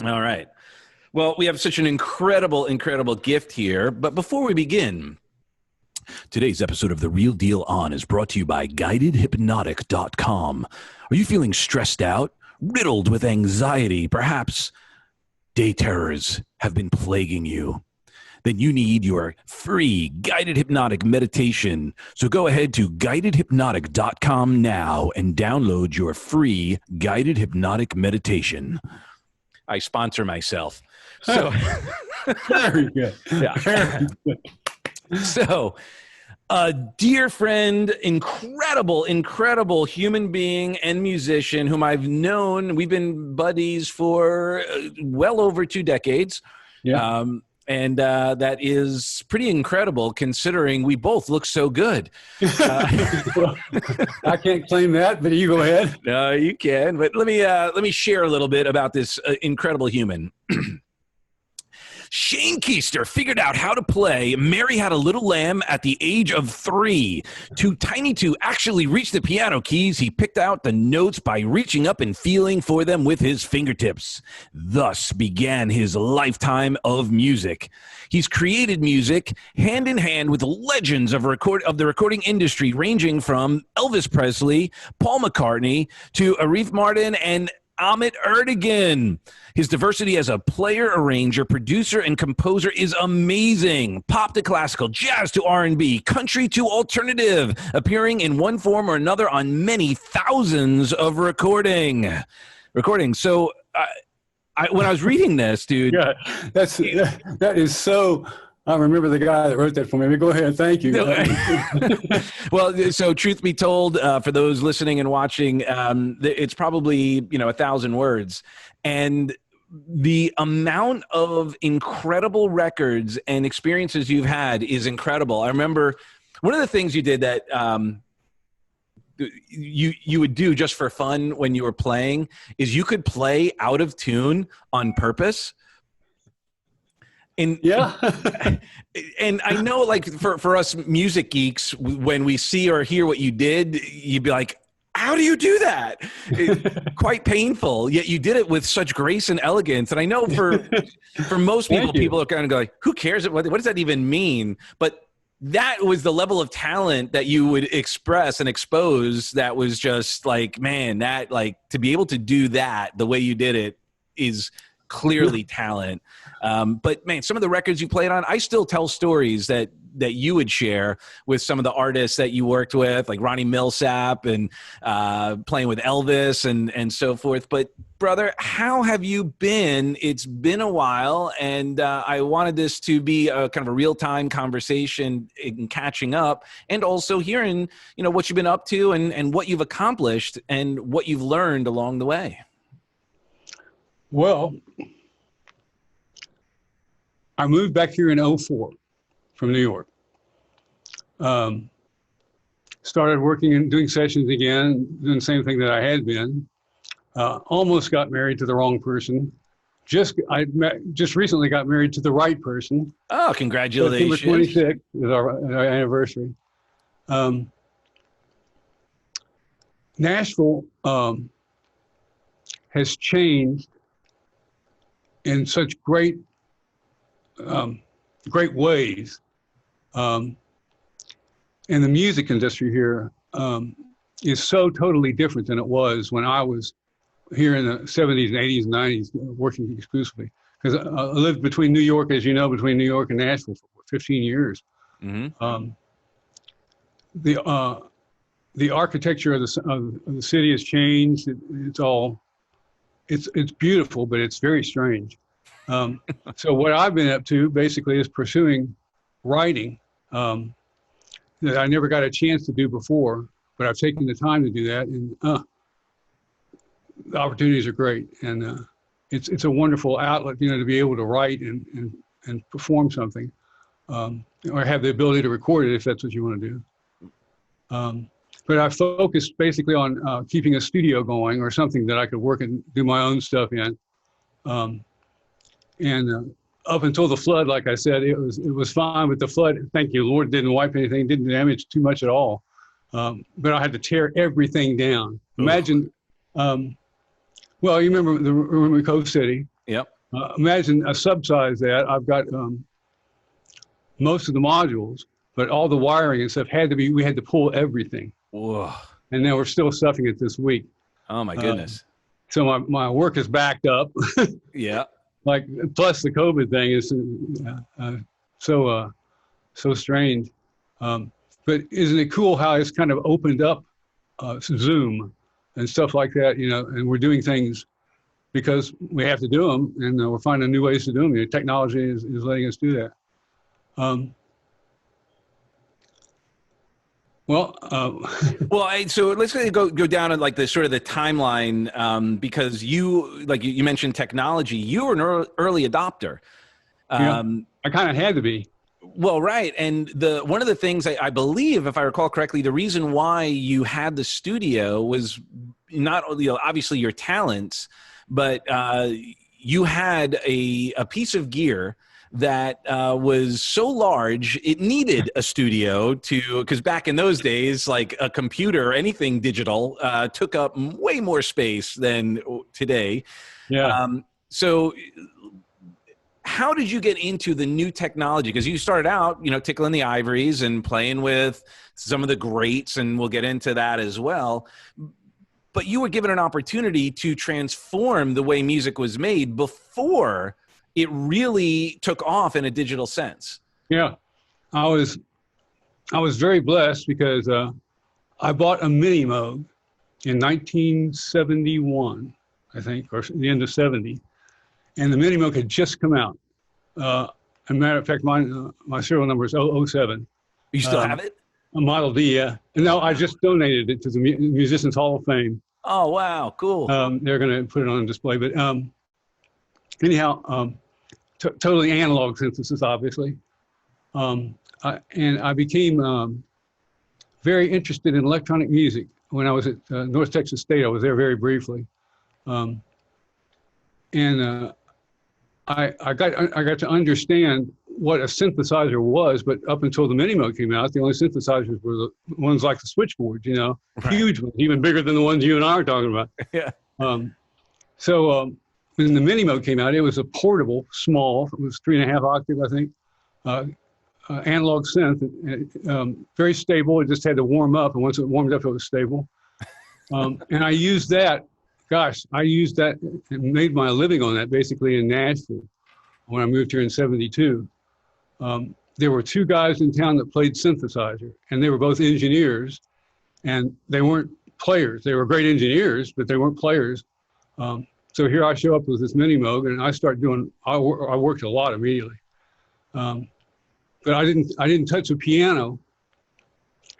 All right. Well, we have such an incredible gift here. But before we begin, today's episode of The Real Deal On is brought to you by GuidedHypnotic.com. Are you feeling stressed out, riddled with anxiety? Perhaps day terrors have been plaguing you. Then you need your free guided hypnotic meditation. So go ahead to guidedhypnotic.com now and download your free guided hypnotic meditation. I sponsor myself. So very good. Yeah. Very good. So a dear friend, incredible human being and musician whom I've known. We've been buddies for well over 2 decades. Yeah. And that is pretty incredible considering we both look so good. Well, I can't claim that, but you go ahead. No, you can. But let me share a little bit about this incredible human. Shane Keister figured out how to play Mary Had a Little Lamb at the age of 3. Too tiny to actually reach the piano keys, he picked out the notes by reaching up and feeling for them with his fingertips. Thus began his lifetime of music. He's created music hand in hand with legends of the recording industry, ranging from Elvis Presley, Paul McCartney, to Arif Mardin and Ahmet Ertegun. His diversity as a player, arranger, producer, and composer is amazing. Pop to classical, jazz to R&B, country to alternative, appearing in one form or another on many thousands of recordings. So when I was reading this, dude. Yeah, that is so. I remember the guy that wrote that for me. Go ahead. Thank you. Well, so truth be told, for those listening and watching, it's probably, 1,000 words. And the amount of incredible records and experiences you've had is incredible. I remember one of the things you did that you would do just for fun when you were playing is you could play out of tune on purpose. And yeah. And I know, like, for us music geeks, when we see or hear what you did, you'd be like, how do you do that? Quite painful, yet you did it with such grace and elegance. And I know for most people, people are kind of going, who cares? What does that even mean? But that was the level of talent that you would express and expose. That was just like, man, that, like, to be able to do that the way you did it is clearly talent. But man, some of the records you played on, I still tell stories that you would share with some of the artists that you worked with, like Ronnie Milsap and playing with Elvis and so forth. But brother, how have you been? It's been a while, and I wanted this to be a kind of a real-time conversation in catching up, and also hearing, what you've been up to and what you've accomplished and what you've learned along the way. Well, I moved back here in 2004 from New York. Started working and doing sessions again, doing the same thing that I had been. Almost got married to the wrong person. Just recently got married to the right person. Oh, congratulations. September 26th is our anniversary. Nashville has changed in such great ways. And the music industry here is so totally different than it was when I was here in the 70s and 80s and 90s working exclusively. Because I lived between New York, as you know, between New York and Nashville for 15 years. Mm-hmm. The architecture of the city has changed. It's beautiful, but it's very strange. So what I've been up to basically is pursuing writing that I never got a chance to do before, but I've taken the time to do that, and the opportunities are great, and it's a wonderful outlet, to be able to write and perform something, or have the ability to record it if that's what you want to do. But I focused basically on keeping a studio going or something that I could work and do my own stuff in. And up until the flood, like I said, it was fine with the flood. Thank you, Lord, didn't wipe anything, didn't damage too much at all. But I had to tear everything down. Imagine, well, you remember Coast City. Yep. Imagine a subsize that. I've got most of the modules, but all the wiring and stuff we had to pull everything. Whoa. And then we're still stuffing it this week. Oh my goodness. So my work is backed up. Yeah. Like, plus the COVID thing is so strange. But isn't it cool how it's kind of opened up Zoom and stuff like that, you know, and we're doing things because we have to do them, and we're finding new ways to do them. The technology is letting us do that. So let's go down on like the sort of the timeline, because you mentioned technology. You were an early adopter. Yeah, I kind of had to be. Well, right. And one of the things I believe, if I recall correctly, the reason why you had the studio was not only obviously your talents, but you had a piece of gear that was so large it needed a studio because back in those days, like a computer or anything digital took up way more space than today. Yeah. So how did you get into the new technology? Because you started out, you know, tickling the ivories and playing with some of the greats, and we'll get into that as well. But you were given an opportunity to transform the way music was made before it really took off in a digital sense. Yeah, I was very blessed because I bought a Mini Moog in 1971, I think, or the end of 70. And the Mini Moog had just come out. As a matter of fact, my serial number is 007. You still have it? A Model D, yeah. And no, I just donated it to the Musicians Hall of Fame. Oh, wow, cool. They're going to put it on display. But anyhow, totally analog synthesis, obviously. And I became very interested in electronic music when I was at North Texas State. I was there very briefly. I got to understand what a synthesizer was, but up until the Mini Moog came out, the only synthesizers were the ones like the switchboard, you know, right. Huge ones, even bigger than the ones you and I are talking about. Yeah. So when the Mini Moog came out, it was a portable, small, it was 3.5 octave, I think, analog synth, very stable. It just had to warm up, and once it warmed up, it was stable. And I used that. Gosh, I used that and made my living on that basically in Nashville when I moved here in 72. There were two guys in town that played synthesizer, and they were both engineers, and they weren't players. They were great engineers, but they weren't players. So here I show up with this Mini Moog, and I start doing, I worked a lot immediately. But I didn't touch a piano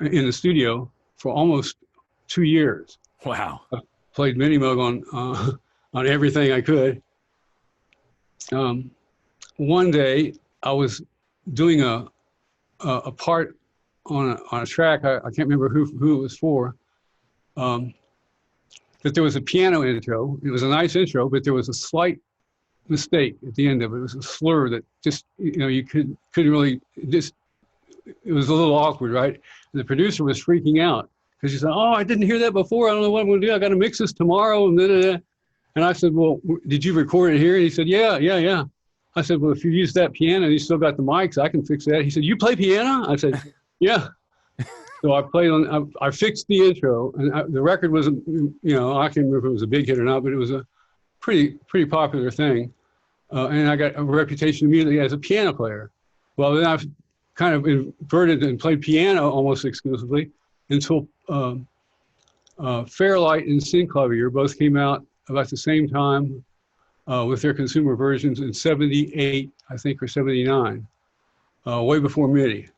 in the studio for almost 2 years. Wow. Played Mini Moog on everything I could. One day I was doing a part on a track. I can't remember who it was for. But there was a piano intro. It was a nice intro, but there was a slight mistake at the end of it. It was a slur that just, you know, you couldn't really just. It was a little awkward, right? And the producer was freaking out. Because she said, "Oh, I didn't hear that before. I don't know what I'm going to do. I got to mix this tomorrow." And I said, "Well, did you record it here?" And he said, "Yeah." I said, "Well, if you use that piano and you still got the mics, I can fix that." He said, "You play piano?" I said, "Yeah." So I played on. I fixed the intro, and the record was, you know, I can't remember if it was a big hit or not, but it was a pretty popular thing, and I got a reputation immediately as a piano player. Well, then I've kind of inverted and played piano almost exclusively until Fairlight and Synclavier both came out about the same time with their consumer versions in 78, I think, or 79, way before MIDI.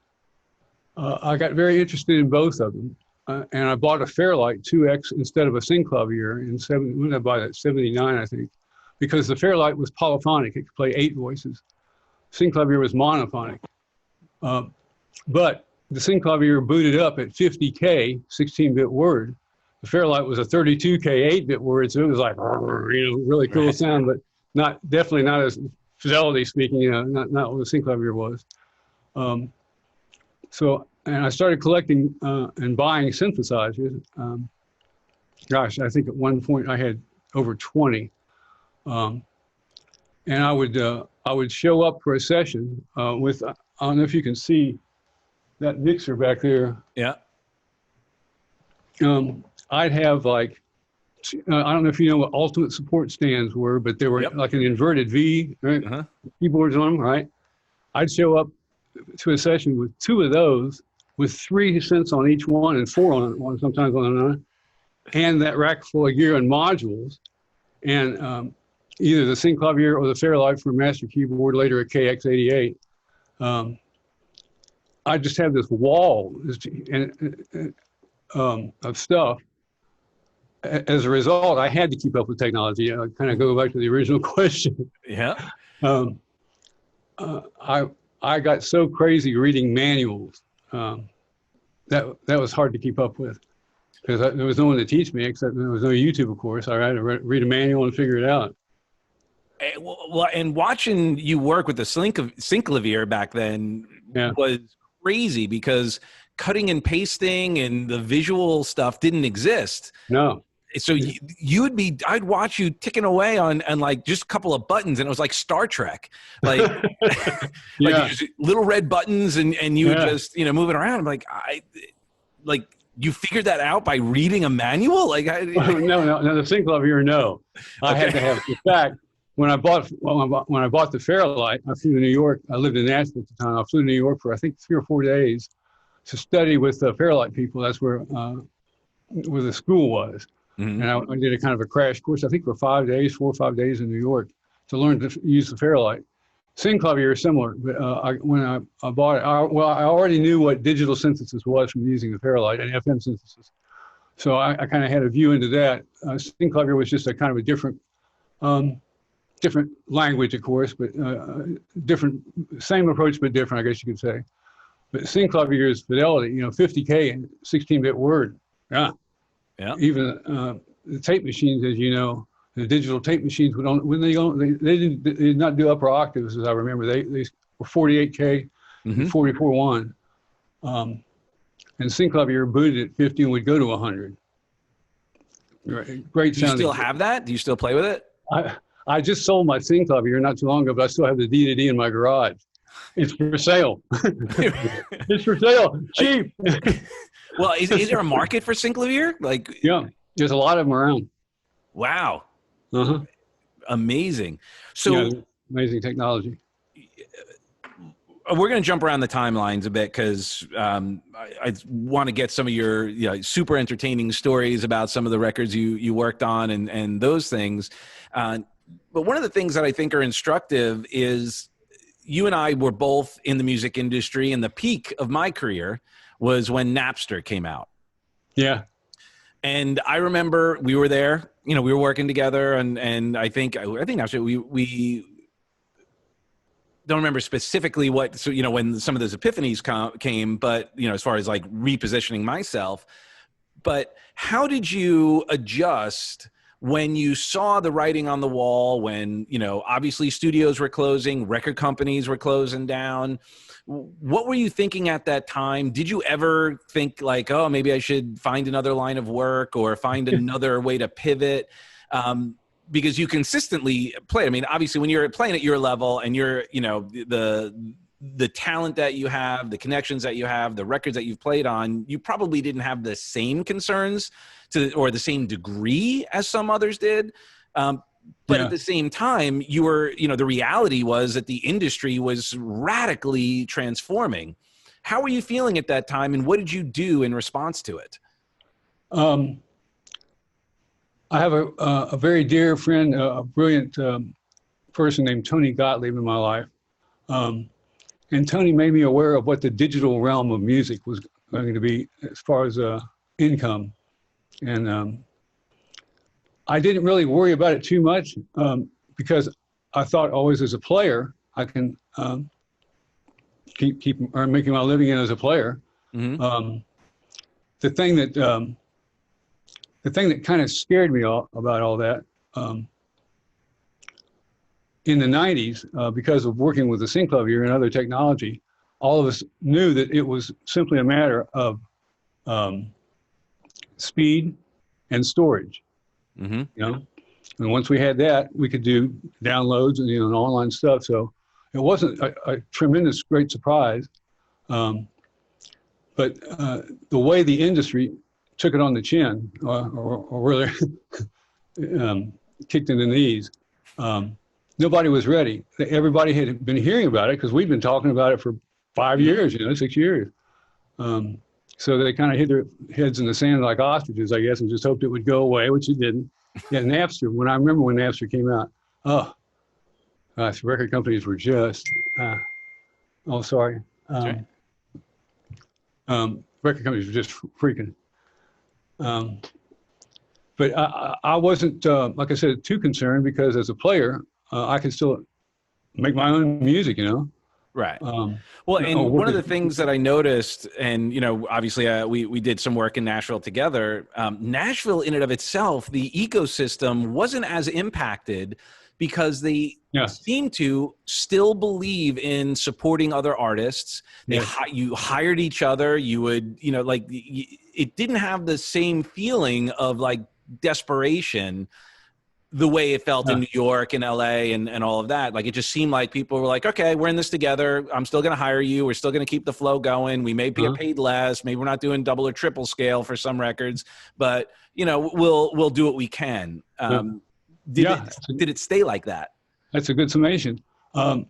I got very interested in both of them, and I bought a Fairlight 2X instead of a Synclavier when did I buy that? 79, I think, because the Fairlight was polyphonic. It could play 8 voices. Synclavier was monophonic. But the Synclavier booted up at 50K, 16-bit word. The Fairlight was a 32K, 8-bit word, so it was like, you know, really cool sound, but definitely not as fidelity speaking, you know, not what the Synclavier was. And I started collecting and buying synthesizers. Gosh, I think at one point I had over 20. and I would show up for a session with, I don't know if you can see that mixer back there. Yeah. I'd have like, I don't know if you know what ultimate support stands were, but they were like an inverted V, right? Keyboards on them, right? I'd show up to a session with 2 of those, with 3 synths on each one and 4 on one, sometimes on another, and that rack full of gear and modules, and either the Synclavier or the Fairlight for master keyboard, later a KX88. I just have this wall of stuff. As a result, I had to keep up with technology. I kind of go back to the original question. Yeah. I got so crazy reading manuals that was hard to keep up with, because there was no one to teach me, except there was no YouTube, of course. I had to read a manual and figure it out. Well, and watching you work with the Synclavier back then was crazy, because cutting and pasting and the visual stuff didn't exist. No. So I'd watch you ticking away on like just a couple of buttons, and it was like Star Trek, like, just little red buttons, and you would just, moving around. I'm like, you figured that out by reading a manual? Like, no, the Synclavier, no. I had to have, in fact, when I bought the Fairlight, I flew to New York. I lived in Nashville at the time. I flew to New York for, I think, 3 or 4 days to study with the Fairlight people. That's where the school was. And I did a kind of a crash course, I think, for 4 or 5 days in New York, to learn to use the Fairlight. Synclavier is similar, but when I bought it, I already knew what digital synthesis was from using the Fairlight and FM synthesis. So I kind of had a view into that. Synclavier was just a kind of a different language, of course, but same approach, but different, I guess you could say. But Synclavier's fidelity, 50K and 16-bit word. Yeah. Even the tape machines, as you know, the digital tape machines they did not do upper octaves, as I remember. They were 48K, 44.1, and Synclavier booted at 50 and would go to 100. Great sounding. Do you still have that? Do you still play with it? I just sold my Synclavier not too long ago, but I still have the D in my garage. It's for sale. It's for sale. Cheap. Well, is there a market for Synclavier? Like, yeah, there's a lot of them around. Wow. Amazing. So amazing technology. We're going to jump around the timelines a bit, because I want to get some of your super entertaining stories about some of the records you worked on and those things. But one of the things that I think are instructive is you and I were both in the music industry, and the peak of my career was when Napster came out. Yeah. And I remember we were there, we were working together, and I think actually we don't remember specifically what, so, when some of those epiphanies came, but, as far as like repositioning myself. But how did you adjust when you saw the writing on the wall, when, obviously studios were closing, record companies were closing down? What were you thinking at that time? Did you ever think like, oh, maybe I should find another line of work or find another way to pivot? Because you consistently play. I mean, obviously when you're playing at your level and you're, the talent that you have, the connections that you have, the records that you've played on, you probably didn't have the same concerns or the same degree as some others did. But at the same time, you were, the reality was that the industry was radically transforming. How were you feeling at that time, and what did you do in response to it? I have a very dear friend, a brilliant person named Tony Gottlieb in my life. And Tony made me aware of what the digital realm of music was going to be as far as income. And I didn't really worry about it too much because I thought always as a player, I can keep making my living in as a player. The thing that kind of scared me about all that in the 90s, because of working with the Synclavier and other technology, all of us knew that it was simply a matter of speed and storage. And once we had that, we could do downloads and, and online stuff. So it wasn't a tremendous, great surprise. But the way the industry took it on the chin, or really kicked in the knees, nobody was ready. Everybody had been hearing about it because we'd been talking about it for 5 years, 6 years. So they kind of hid their heads in the sand like ostriches, I guess, and just hoped it would go away, which it didn't. Yeah, Napster, I remember when Napster came out, gosh, record companies were just, sorry. Record companies were just freaking. But I wasn't, like I said, too concerned because as a player, I could still make my own music, Right. Well, and one of the things that I noticed, and, obviously we did some work in Nashville together. Nashville in and of itself, the ecosystem wasn't as impacted because they seem to still believe in supporting other artists. You hired each other. You would, it didn't have the same feeling of like desperation the way it felt in New York and LA and all of that. Like, it just seemed like people were like, okay, we're in this together. I'm still going to hire you. We're still going to keep the flow going. We may get paid less. Maybe we're not doing double or triple scale for some records, but we'll do what we can. Did it stay like that? That's a good summation. At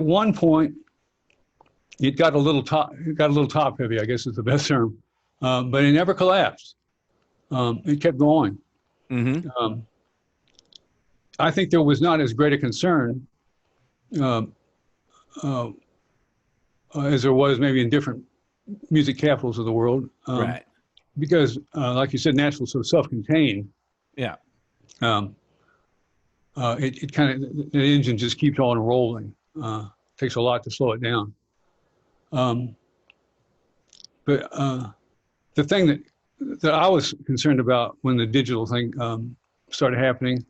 one point it got a little top heavy, I guess is the best term. But it never collapsed. It kept going. Mm-hmm. I think there was not as great a concern as there was maybe in different music capitals of the world. Right. Because, like you said, Nashville's so self-contained. Yeah. It kind of, the engine just keeps on rolling. Takes a lot to slow it down. But the thing that I was concerned about when the digital thing started happening,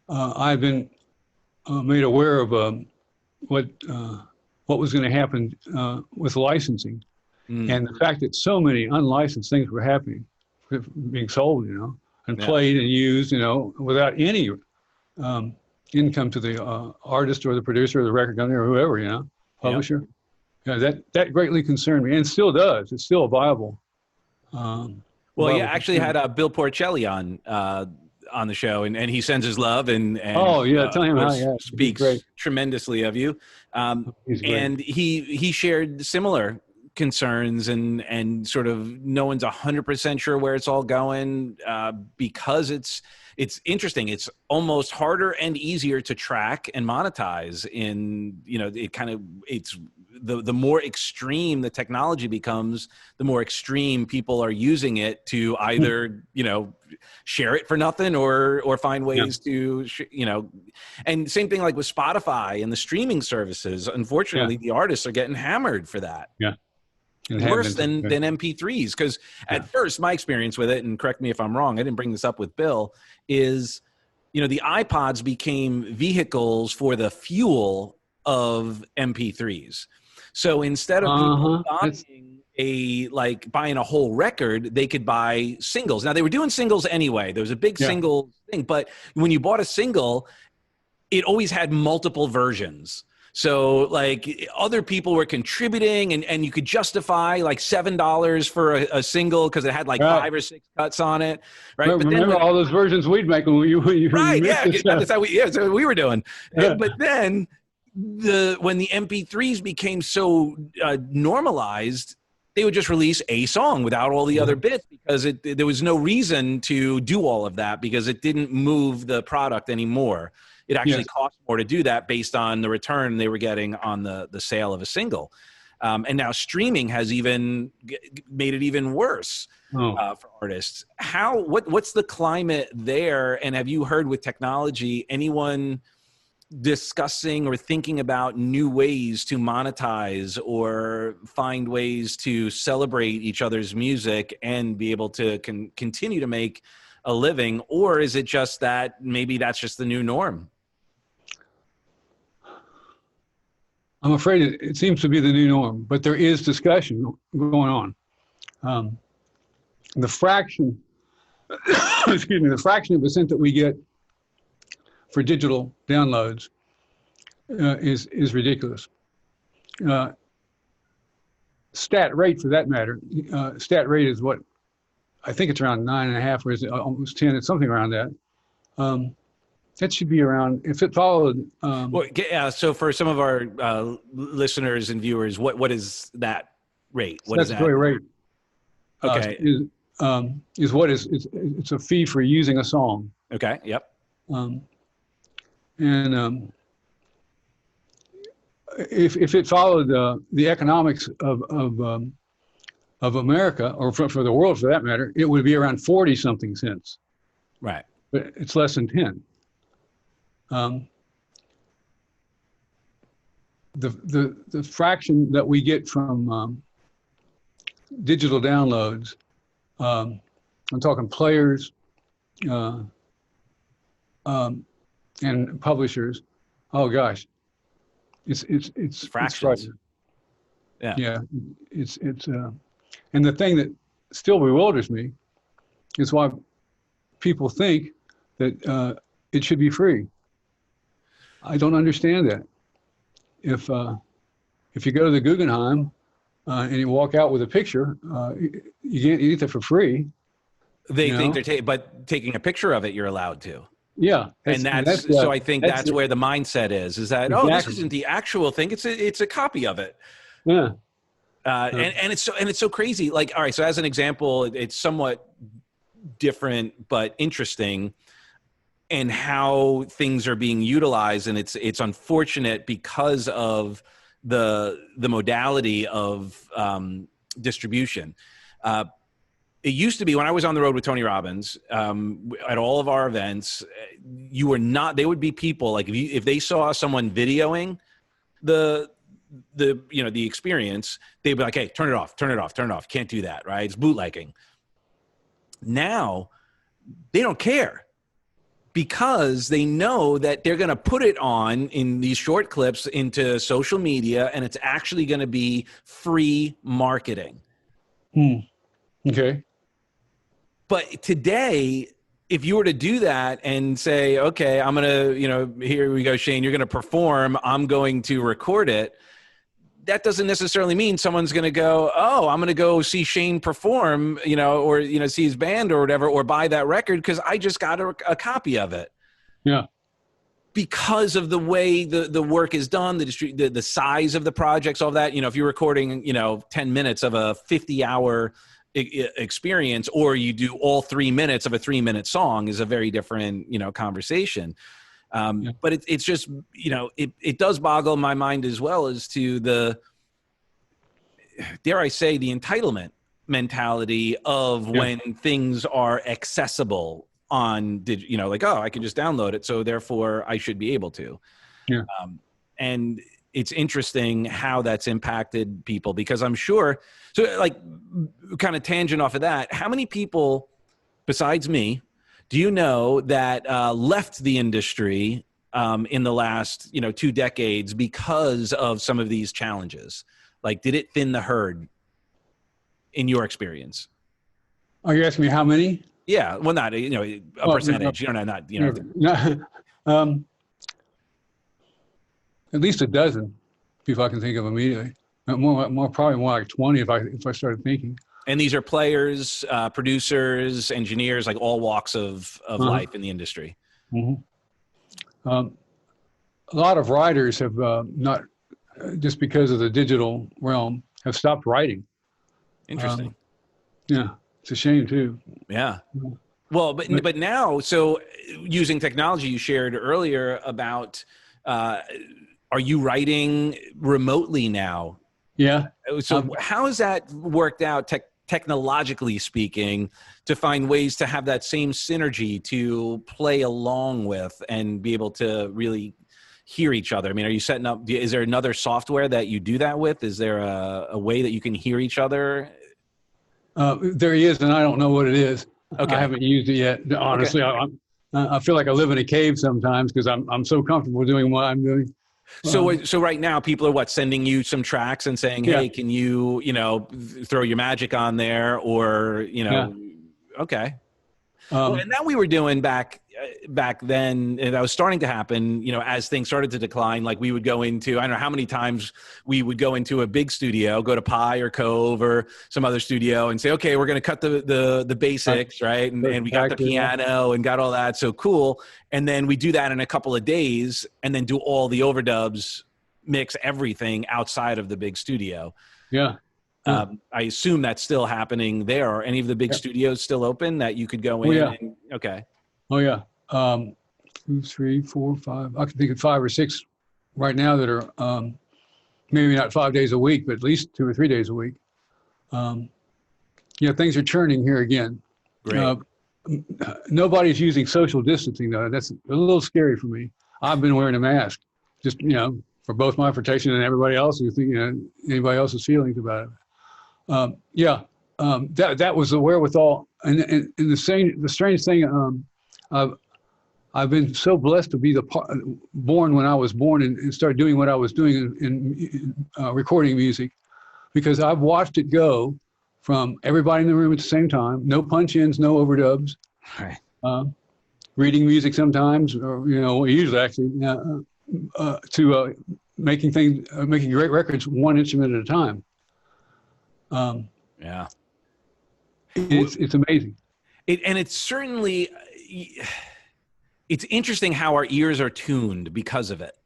I've been made aware of what was going to happen with licensing, and the fact that so many unlicensed things were happening, being sold, and played and used, without any income to the artist or the producer or the record company or whoever, publisher. That greatly concerned me, and still does. It's still viable. Well, yeah, actually had Bill Porcelli on the show, and he sends his love and tell him how speaks tremendously of you. And he shared similar concerns and sort of no one's 100% sure where it's all going because it's interesting. It's almost harder and easier to track and monetize it's the more extreme the technology becomes, the more extreme people are using it to either, share it for nothing or find ways to, and same thing like with Spotify and the streaming services. Unfortunately, the artists are getting hammered for that. Yeah. Worse than MP3s. Because at first, my experience with it, and correct me if I'm wrong, I didn't bring this up with Bill, is, the iPods became vehicles for the fuel of MP3s. So instead of people buying a whole record, they could buy singles. Now, they were doing singles anyway. There was a big single thing. But when you bought a single, it always had multiple versions. So other people were contributing and you could justify $7 for a single because it had 5 or 6 cuts on it. Right. Remember all those versions we'd make when you right. Yeah. That's what we were doing. Yeah. But then when the MP3s became so normalized, they would just release a song without all the other bits because there was no reason to do all of that because it didn't move the product anymore. It actually cost more to do that based on the return they were getting on the sale of a single. And now streaming has even made it even worse for artists. What's the climate there? And have you heard with technology, anyone discussing or thinking about new ways to monetize or find ways to celebrate each other's music and be able to continue to make a living? Or is it just that maybe that's just the new norm? I'm afraid it seems to be the new norm, but there is discussion going on. The fraction excuse me, the fraction of a cent that we get for digital downloads is ridiculous. Stat rate, for that matter, stat rate is what I think it's around 9.5, or is it almost 10? It's something around that. That should be around, if it followed. Well, yeah. So for some of our listeners and viewers, what is that rate? What is that? Statutory rate. Okay. Is what is it's a fee for using a song. Okay. Yep. If it followed the economics of America, or for the world for that matter, it would be around 40 something cents. Right. But it's less than 10. The fraction that we get from digital downloads, I'm talking players and publishers. Oh gosh, it's fractions. It's yeah. It's and the thing that still bewilders me is why people think that it should be free. I don't understand that. If you go to the Guggenheim and you walk out with a picture, you get it for free. They think they're but taking a picture of it, you're allowed to. Yeah, and that's so. I think that's where the mindset is that exactly. Oh, this isn't the actual thing. It's a copy of it. Yeah. And it's so crazy. Like, all right. So as an example, it's somewhat different but interesting, and how things are being utilized, and it's unfortunate because of the modality of distribution. It used to be when I was on the road with Tony Robbins at all of our events, you were not. They would be people like if they saw someone videoing the experience, they'd be like, "Hey, turn it off, turn it off, turn it off. Can't do that, right? It's bootlegging." Now they don't care, because they know that they're going to put it on in these short clips into social media, and it's actually going to be free marketing. Okay. But today, if you were to do that and say, okay, I'm going to, here we go, Shane, you're going to perform, I'm going to record it. That doesn't necessarily mean someone's going to go, oh, I'm going to go see Shane perform, or, see his band or whatever, or buy that record because I just got a copy of it. Yeah. Because of the way the work is done, the size of the projects, all that, if you're recording, 10 minutes of a 50-hour experience, or you do all 3 minutes of a 3-minute song, is a very different, conversation. But it's just, it does boggle my mind as well as to the, dare I say, the entitlement mentality of when things are accessible on, like, oh, I can just download it, so therefore I should be able to. Yeah. And it's interesting how that's impacted people, because I'm sure, so like kind of tangent off of that, how many people besides me do you know that left the industry in the last, 2 decades because of some of these challenges? Like, did it thin the herd in your experiance? Are you asking me how many? Yeah, well, not a percentage. At least a dozen people I can think of immediately. Probably more like 20 if I started thinking. And these are players, producers, engineers, like all walks of life in the industry. Mm-hmm. A lot of writers have not, just because of the digital realm, have stopped writing. Interesting. Yeah, it's a shame too. Yeah. Well, but now, so using technology, you shared earlier about, are you writing remotely now? Yeah. So how has that worked out technologically speaking, to find ways to have that same synergy to play along with and be able to really hear each other? I mean, are you setting up, is there another software that you do that with? Is there a way that you can hear each other? There is, and I don't know what it is. Okay. I haven't used it yet. Honestly, okay. I feel like I live in a cave sometimes because I'm so comfortable doing what I'm doing. So right now people are sending you some tracks and saying, hey, can you, throw your magic on there, or, okay. Well, and that we were doing back then, and that was starting to happen, as things started to decline. Like we would go into, I don't know how many times we would go into a big studio, go to Pi or Cove or some other studio and say, okay, we're going to cut the basics, right? And we got the piano and got all that. So cool. And then we do that in a couple of days and then do all the overdubs, mix everything outside of the big studio. Yeah. I assume that's still happening there. Are any of the big studios still open that you could go in? Yeah. Okay. Oh yeah. 2, 3, 4, 5. I can think of 5 or 6 right now that are maybe not 5 days a week, but at least 2 or 3 days a week. Things are churning here again. Great. Nobody's using social distancing though. That's a little scary for me. I've been wearing a mask, just for both my protection and everybody else's, anybody else's feelings about it. That was the wherewithal, and the strange thing. I've been so blessed to be born when I was born and start doing what I was doing in recording music, because I've watched it go from everybody in the room at the same time, no punch-ins, no overdubs, right. Reading music sometimes, or usually actually, to making great records one instrument at a time. Yeah, it's amazing. And it's certainly, it's interesting how our ears are tuned because of it.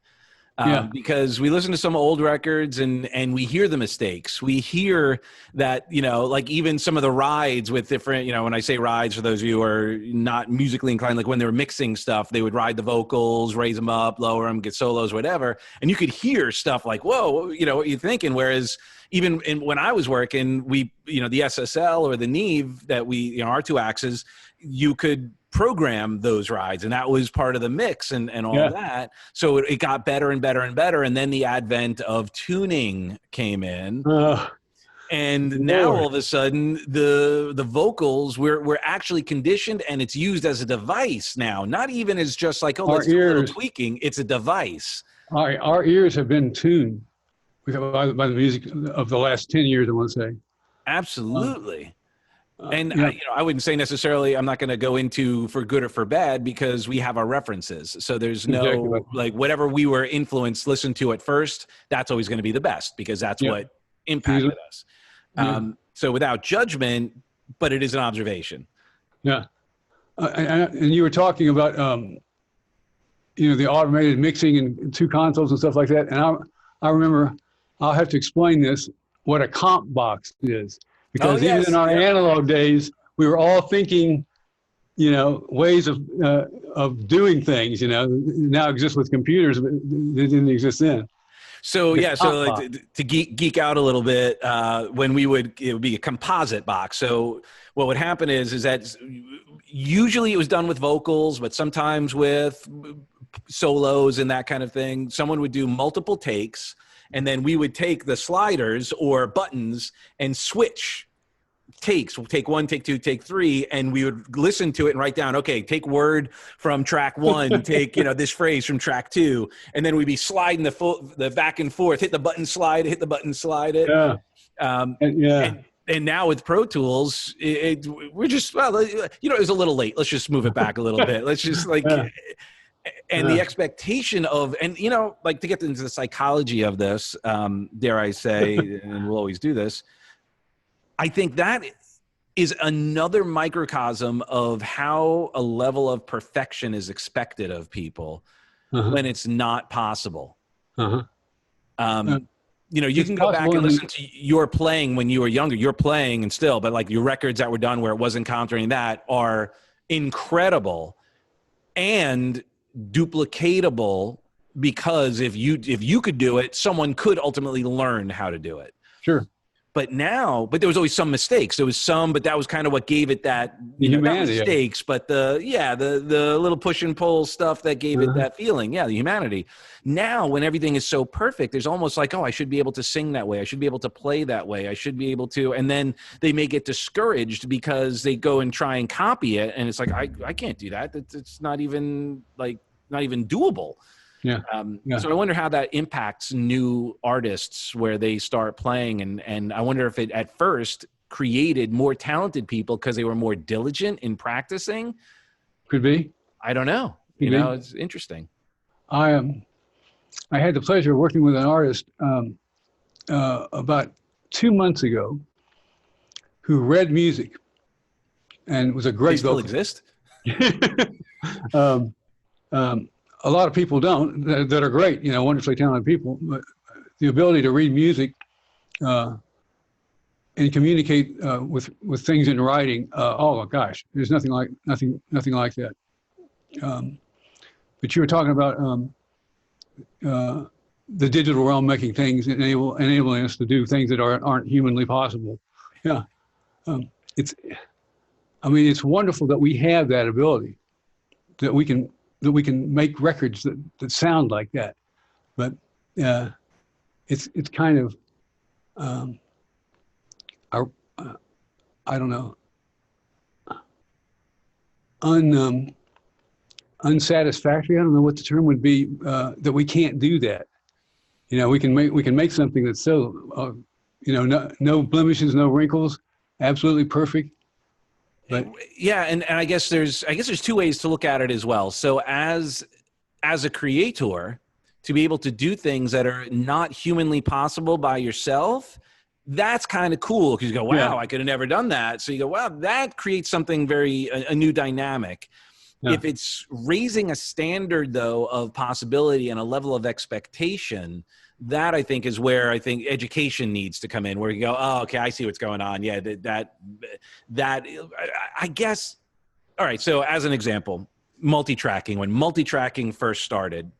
Because we listen to some old records and we hear the mistakes. We hear that, like even some of the rides with different, when I say rides, for those of you who are not musically inclined, like when they were mixing stuff, they would ride the vocals, raise them up, lower them, get solos, whatever. And you could hear stuff like, whoa, what are you thinking? Whereas even when I was working, we, the SSL or the Neve that we, our 2 axes, you could program those rides, and that was part of the mix and all of that. So it got better and better and better. And then the advent of tuning came in. And now all of a sudden the vocals, we're actually conditioned, and it's used as a device now, not even as just like, let's do a little tweaking. It's a device. Our ears have been tuned by the music of the last 10 years, I want to say. Absolutely. And I wouldn't say necessarily, I'm not going to go into for good or for bad, because we have our references. So there's no, like whatever we were influenced, listened to at first, that's always going to be the best, because that's what impacted us. So without judgment, but it is an observation. Yeah. And you were talking about, the automated mixing and 2 consoles and stuff like that. And I remember, I'll have to explain this, what a comp box is. Because even in our analog days, we were all thinking, ways of doing things, now exist with computers, but they didn't exist then. So to geek out a little bit, when it would be a composite box. So what would happen is that usually it was done with vocals, but sometimes with solos and that kind of thing. Someone would do multiple takes, and then we would take the sliders or buttons and switch takes. We'll take 1, take 2, take 3, and we would listen to it and write down, okay, take word from track 1, take, this phrase from track 2. And then we'd be sliding the back and forth, hit the button, slide it. Yeah. And now with Pro Tools, we're just, it was a little late. Let's just move it back a little bit. Let's just and the expectation of, and to get into the psychology of this, dare I say, and we'll always do this, I think that is another microcosm of how a level of perfection is expected of people when it's not possible. You can go back and listen to your playing when you were younger, you're playing and still, but like your records that were done where it wasn't countering that are incredible and duplicatable, because if you could do it, someone could ultimately learn how to do it. Sure. But there was always some mistakes. There was some, but that was kind of what gave it that, not mistakes, but the little push and pull stuff that gave it that feeling. Yeah, the humanity. Now, when everything is so perfect, there's almost like, I should be able to sing that way. I should be able to play that way. I should be able to. And then they may get discouraged because they go and try and copy it. And it's like, I can't do that. It's not even doable. Yeah. So I wonder how that impacts new artists where they start playing, and I wonder if it at first created more talented people because they were more diligent in practicing? Could be. I don't know. Could be. It's interesting. I had the pleasure of working with an artist about 2 months ago who read music and was a great They still vocalist. exist? A lot of people don't that are great, wonderfully talented people, but the ability to read music and communicate with things in writing, oh my gosh, there's nothing like that. But you were talking about the digital realm making things enabling us to do things that aren't humanly possible. Yeah, it's wonderful that we have that ability, that we can make records that sound like that. But it's kind of I don't know, unsatisfactory. I don't know what the term would be, that we can't do that. We can make something that's so no blemishes, no wrinkles, absolutely perfect. But yeah, and I guess there's two ways to look at it as well. So as a creator, to be able to do things that are not humanly possible by yourself, that's kind of cool, because you go, wow, yeah, I could have never done that. So you go, wow, that creates something a new dynamic. Yeah. If it's raising a standard, though, of possibility and a level of expectation, that I think is where I think education needs to come in, where you go, oh, okay, I see what's going on. Yeah, that I guess. All right. So as an example, multi-tracking, when multi-tracking first started,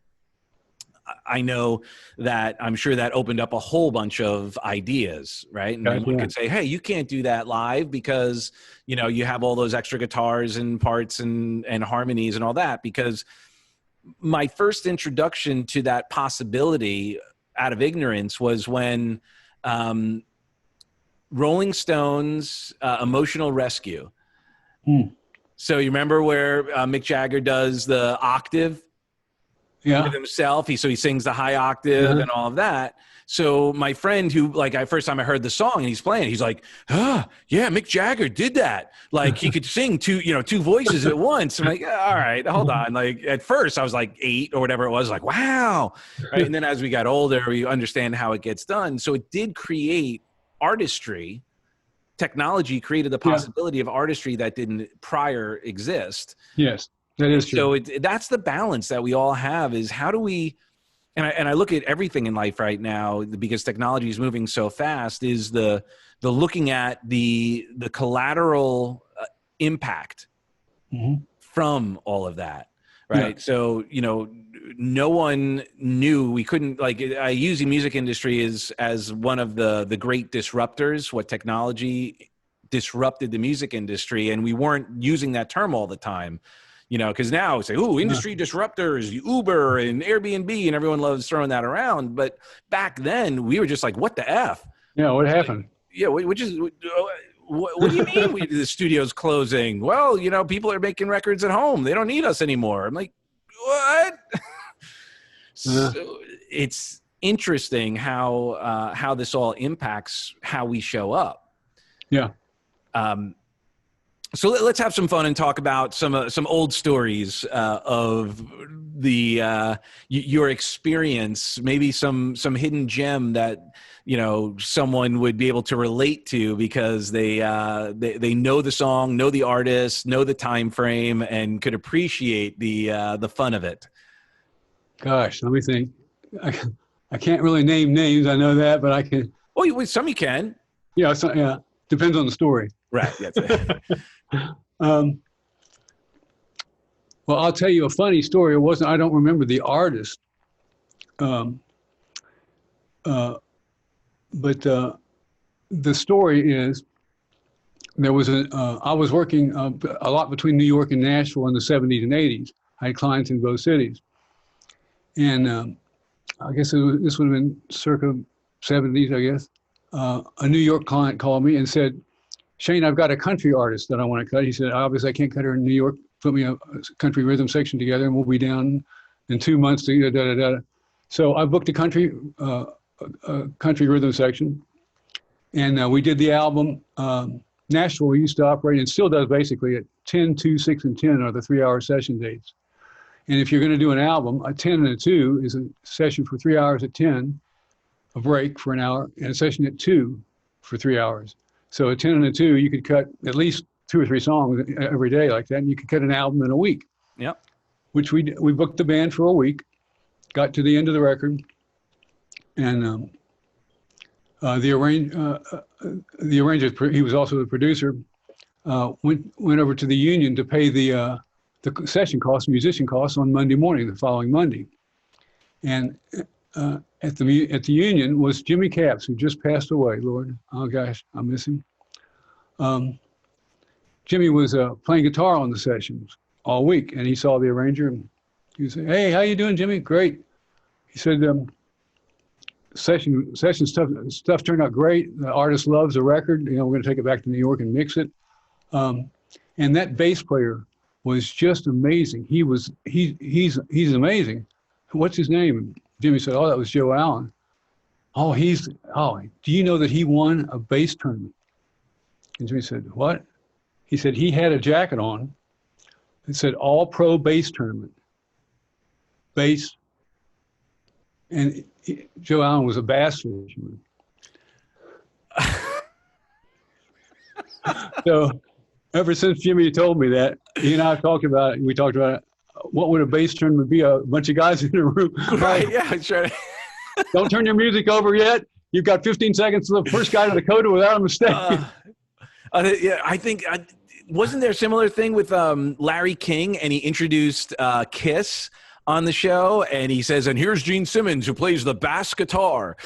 I know that I'm sure that opened up a whole bunch of ideas, right? And one could say, hey, you can't do that live because, you have all those extra guitars and parts and harmonies and all that. Because my first introduction to that possibility out of ignorance was when Rolling Stones' Emotional Rescue. So you remember where Mick Jagger does the octave? Yeah. With himself. He sings the high octave and all of that. So my friend who, first time I heard the song and he's playing, he's like, yeah, Mick Jagger did that. Like he could sing two voices at once. I'm like, all right, hold on. Like at first I was like 8 or whatever it was, like, wow. Right. And then as we got older, we understand how it gets done. So it did create artistry. Technology created the possibility of artistry that didn't prior exist. Yes. That is true. So that's the balance that we all have, is how do we, and I look at everything in life right now, because technology is moving so fast, is the looking at the collateral impact from all of that, right? Yeah. So, no one knew, we couldn't, I use the music industry as one of the great disruptors, what technology disrupted the music industry, and we weren't using that term all the time. Because now it's like, ooh, industry disruptors, Uber and Airbnb, and everyone loves throwing that around. But back then, we were just like, what the F? Yeah, what happened? What do you mean the studio's closing? Well, people are making records at home. They don't need us anymore. I'm like, what? So it's interesting how this all impacts how we show up. Yeah. So let's have some fun and talk about some old stories of your experience. Maybe some hidden gem that someone would be able to relate to because they know the song, know the artist, know the time frame, and could appreciate the fun of it. Gosh, let me think. I can't really name names. I know that, but I can. Well, some you can. Yeah, depends on the story. Right. That's it. Well, I'll tell you a funny story. I don't remember the artist. But the story is, there was I was working a lot between New York and Nashville in the 70s and 80s. I had clients in both cities. And I guess this would have been circa 70s, I guess. A New York client called me and said, Shane, I've got a country artist that I want to cut. He said, obviously I can't cut her in New York. Put me a country rhythm section together and we'll be down in 2 months to da-da-da-da. So I booked a country rhythm section. And we did the album. Nashville used to operate, and still does basically, at 10, 2, 6, and 10 are the 3-hour session dates. And if you're going to do an album, a 10 and a 2 is a session for 3 hours at 10, a break for an hour, and a session at 2 for 3 hours. So a 10 and a 2, you could cut at least 2 or 3 songs every day like that, and you could cut an album in a week. Yep. Which we booked the band for a week, got to the end of the record, and the arranger, he was also the producer, went over to the union to pay the session costs, musician costs, on Monday morning, the following Monday. And at the union was Jimmy Capps, who just passed away. Lord, oh gosh, I miss him. Jimmy was playing guitar on the sessions all week, and he saw the arranger, and he said, "Hey, how you doing, Jimmy?" "Great." He said, session stuff turned out great. The artist loves the record. You know, we're going to take it back to New York and mix it. And that bass player was just amazing. He's amazing. "What's his name?" And Jimmy said, "Oh, that was Joe Allen." "Oh, do you know that he won a bass tournament?" And Jimmy said, "What?" He said he had a jacket on. It said All Pro Bass Tournament. Bass. And Joe Allen was a bass fisherman. So ever since Jimmy told me that, he and I talked about it. We talked about it. What would a bass tournament be? A bunch of guys in a room. Right, yeah, sure. Don't turn your music over yet. You've got 15 seconds to the first guy to the coda without a mistake. Yeah, I think, wasn't there a similar thing with Larry King, and he introduced Kiss on the show, and he says, "And here's Gene Simmons, who plays the bass guitar."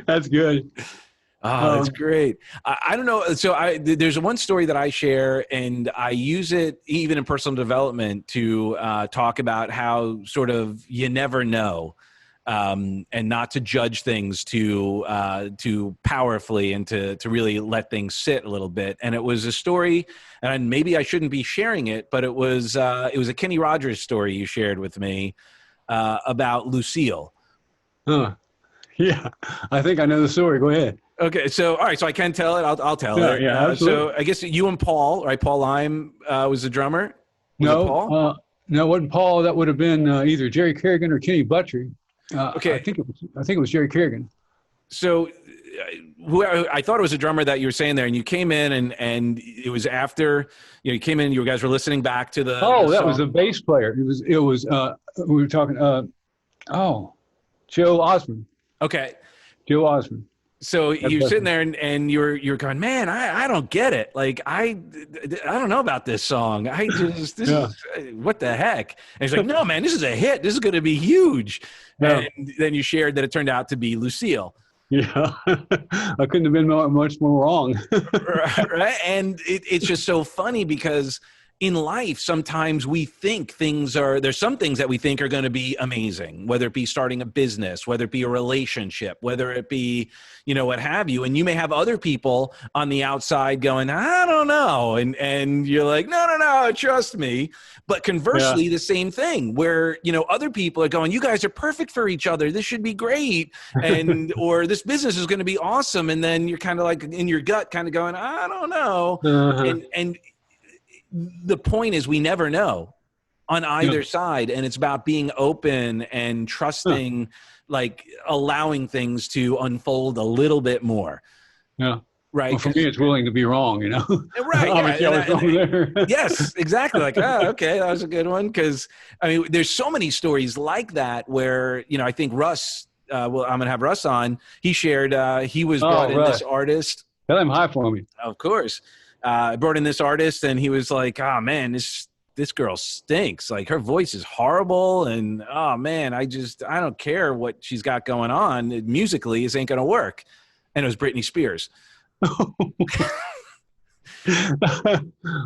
That's good. Oh, that's great. I don't know. So there's one story that I share, and I use it even in personal development to talk about how sort of you never know, and not to judge things too powerfully, and to really let things sit a little bit. And it was a story, and maybe I shouldn't be sharing it, but it was a Kenny Rogers story you shared with me about Lucille. Huh. Yeah, I think I know the story. Go ahead. Okay, so all right, so I can tell it. I'll tell it. Yeah, absolutely. So I guess you and Paul, right? Paul Lime was the drummer. No, Paul? No, it wasn't Paul. That would have been either Jerry Kerrigan or Kenny Buttrey. Okay, I think it was Jerry Kerrigan. So, I thought it was a drummer that you were saying there, and you came in, and it was after you came in. You guys were listening back to the. Oh, the that song. was a bass player. It was. We were talking. Joe Osmond. Okay. Joe Osmond. So you're sitting there and you're going, "Man, I don't get it. Like I don't know about this song. What the heck?" And he's like, "No, man, this is a hit. This is going to be huge." Yeah. And then you shared that it turned out to be Lucille. Yeah, I couldn't have been much more wrong. Right, and it's just so funny because in life, sometimes we think there's some things that we think are going to be amazing, whether it be starting a business, whether it be a relationship, whether it be, what have you. And you may have other people on the outside going, "I don't know." And you're like, no, trust me. But conversely, the same thing where, other people are going, "You guys are perfect for each other. This should be great." Or this business is going to be awesome. And then you're kind of like in your gut kind of going, "I don't know." Uh-huh. And the point is we never know on either side, and it's about being open and trusting, like allowing things to unfold a little bit more. Yeah. Right. Well, for me, it's willing to be wrong, Right. Yeah. Yes, exactly. Like, okay, that was a good one. Because there's so many stories like that where, I think Russ, I'm going to have Russ on. He shared, he was brought in this artist. Tell him hi for me. Of course. I brought in this artist, and he was like, "Oh man, this girl stinks. Like her voice is horrible, and oh man, I don't care what she's got going on. Musically, this ain't gonna work." And it was Britney Spears.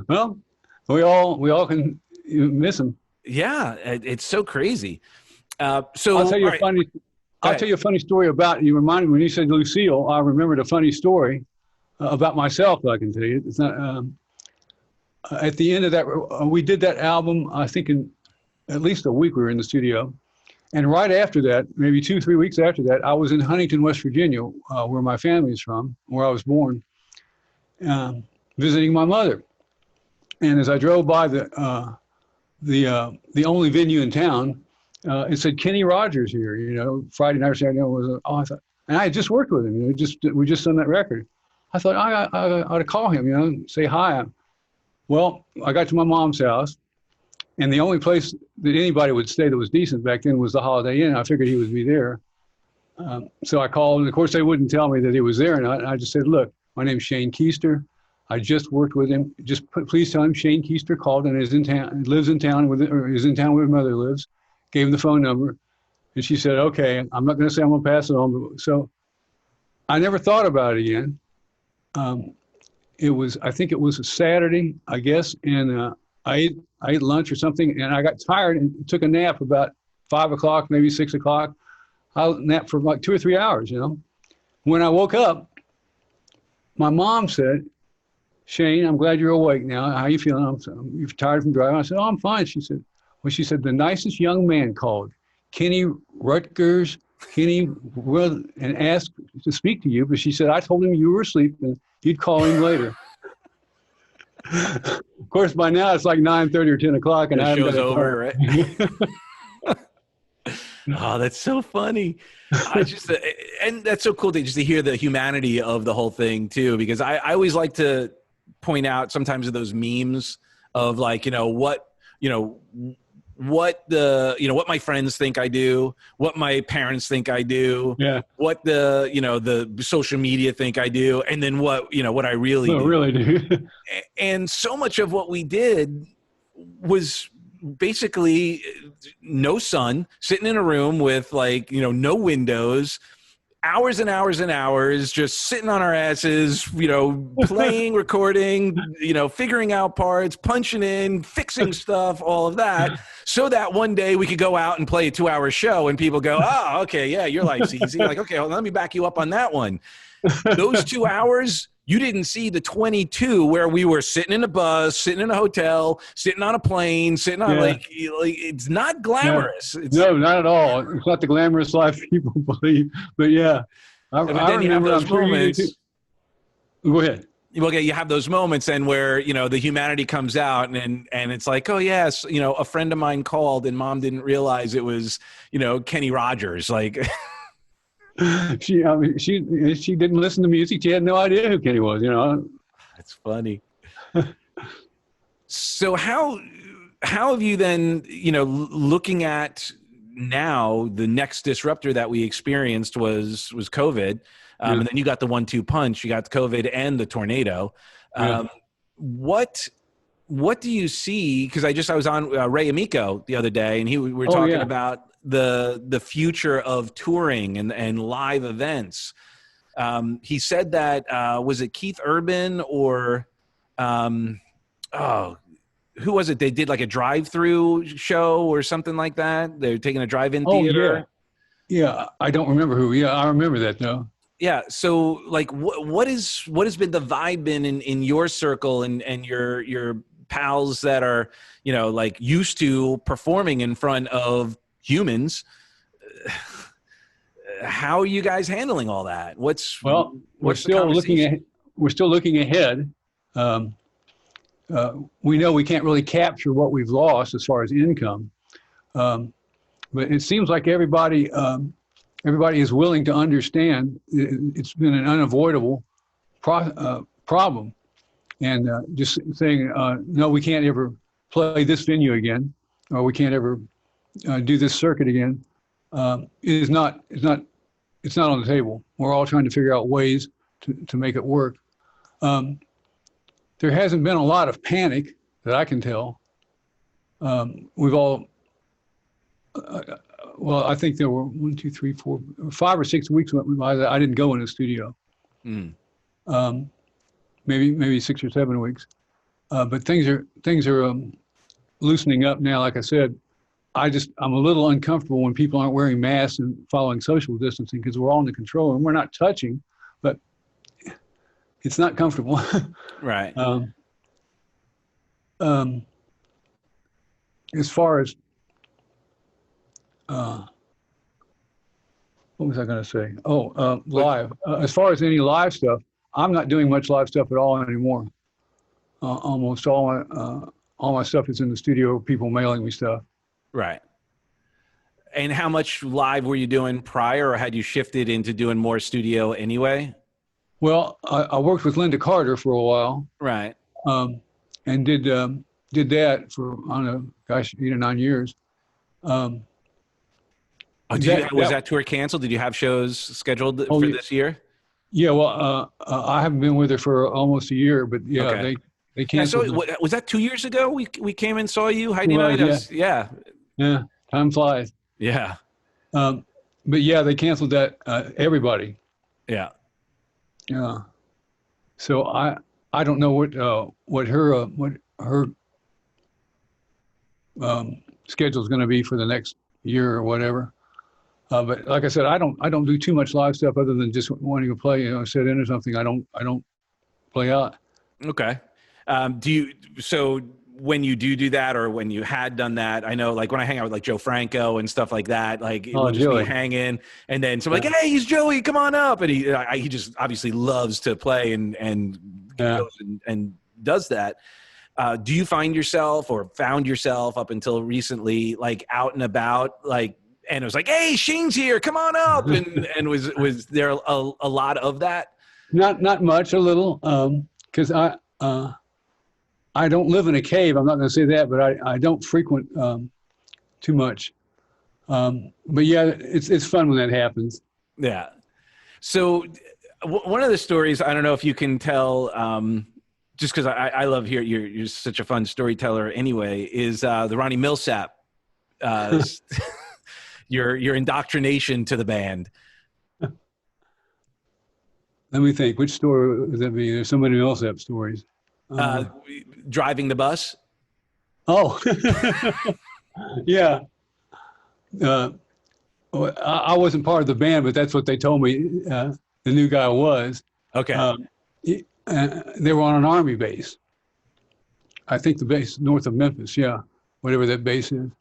Well, we all can miss him. Yeah, it's so crazy. So I'll tell you I'll tell you a funny story about you. Reminded me when you said Lucille. I remembered a funny story about myself that I can tell you. It's not at the end of that we did that album, I think in at least a week we were in the studio, And right after that, maybe 2-3 weeks after that, I was in Huntington, West Virginia, where my family is from, where I was born, visiting my mother. And as I drove by the only venue in town, it said Kenny Rogers here. You know, Friday night or Saturday night was. Oh, I thought, and I had just worked with him. You know, we just done that record. I thought I ought to call him. You know, say hi. Well, I got to my mom's house. And the only place that anybody would stay that was decent back then was the Holiday Inn. I figured he would be there. So I called, and of course they wouldn't tell me that he was there. And I just said, look, my name's Shane Keister. I just worked with him. Just please tell him Shane Keister called and is in town, lives in town or is in town where his mother lives. Gave him the phone number. And she said, okay, I'm not going to say I'm going to pass it on. But, so I never thought about it again. I think it was a Saturday, I guess. And I ate lunch or something, and I got tired and took a nap about 5 o'clock, maybe 6 o'clock. I napped for like 2 or 3 hours, you know. When I woke up, my mom said, Shane, I'm glad you're awake now. How you feeling? You're tired from driving? I said, oh, I'm fine. She said, the nicest young man called, Kenny Rutgers, and asked to speak to you. But she said, I told him you were asleep and you'd call him later. Of course, by now it's like 9:30 or 10 o'clock, and the show's over, right? Oh, that's so funny. And that's so cool just to hear the humanity of the whole thing too, because I always like to point out sometimes of those memes of like, what my friends think I do, what my parents think I do, what the social media think I do, and then what I really do. And so much of what we did was basically no sun, sitting in a room with no windows, hours and hours and hours, just sitting on our asses, playing, recording, figuring out parts, punching in, fixing stuff, all of that, so that one day we could go out and play a 2-hour show and people go, oh, okay, yeah, your life's easy. Like, okay, well, let me back you up on that one. Those 2 hours, you didn't see the 22 where we were sitting in a bus, sitting in a hotel, sitting on a plane, sitting on like it's not glamorous. No, not at all. It's not the glamorous life people believe. But yeah, I remember those moments. Go ahead. Well, you have those moments and where, the humanity comes out and it's like, oh yes, a friend of mine called and mom didn't realize it was, Kenny Rogers. Like she didn't listen to music. She had no idea who Kenny was, That's funny. So how have you then, looking at now, the next disruptor that we experienced was COVID. And then you got the 1-2 punch, you got the COVID and the tornado. What do you see? Cause I was on Ray Amico the other day and we were talking about the future of touring and live events. He said that, was it Keith Urban or, who was it? They did like a drive-through show or something like that. They're taking a drive-in theater. Yeah. I don't remember who. Yeah. I remember that though. Yeah. So like, what has been the vibe been in your circle and your pals that are, like used to performing in front of humans? How are you guys handling all that? We're still looking ahead. We know we can't really capture what we've lost as far as income, but it seems like everybody is willing to understand it's been an unavoidable problem, and just saying no, we can't ever play this venue again, or we can't ever do this circuit again. It's not on the table. We're all trying to figure out ways to make it work. There hasn't been a lot of panic that I can tell. We've all, I think there were 1, 2, 3, 4, 5 or 6 weeks went by that I didn't go in the studio. Maybe 6 or 7 weeks. But things are loosening up now. Like I said, I'm a little uncomfortable when people aren't wearing masks and following social distancing because we're all in the control room. We're not touching, but it's not comfortable. Right. As far as what was I going to say? Oh, live. As far as any live stuff, I'm not doing much live stuff at all anymore. Almost all my stuff is in the studio, people mailing me stuff. Right. And how much live were you doing prior, or had you shifted into doing more studio anyway? Well, I worked with Linda Carter for a while. Right. And did that for, I don't know, gosh, 8 or 9 years. Was that tour canceled? Did you have shows scheduled for this year? Yeah, well, I haven't been with her for almost a year, but yeah, okay. they canceled. Yeah, so was that 2 years ago? We came and saw you, Heidi and I. Yeah. Yeah, time flies. Yeah. But yeah, they canceled that. Everybody. Yeah. Yeah. So I don't know what her schedule is going to be for the next year or whatever. But like I said, I don't do too much live stuff other than just wanting to play, sit in or something. I don't play out. Okay. So when you do that, or when you had done that, I know like when I hang out with like Joe Franco and stuff like that, like we'll just be hanging, and then someone like, hey, he's Joey, come on up. And he just obviously loves to play and goes and does that. Do you find yourself, or found yourself up until recently, like out and about, like, and it was like, hey, Shane's here, come on up. And was there a lot of that? Not much, a little, because I don't live in a cave. I'm not going to say that, but I don't frequent too much. But yeah, it's fun when that happens. Yeah. So one of the stories, I don't know if you can tell, just because I love hearing, you're such a fun storyteller anyway, is the Ronnie Millsap, your indoctrination to the band. Let me think. Which story would that be? There's so many Millsap stories. Driving the bus. Oh, yeah. I wasn't part of the band, but that's what they told me the new guy was. Okay. They were on an Army base. I think the base north of Memphis, yeah, whatever that base is.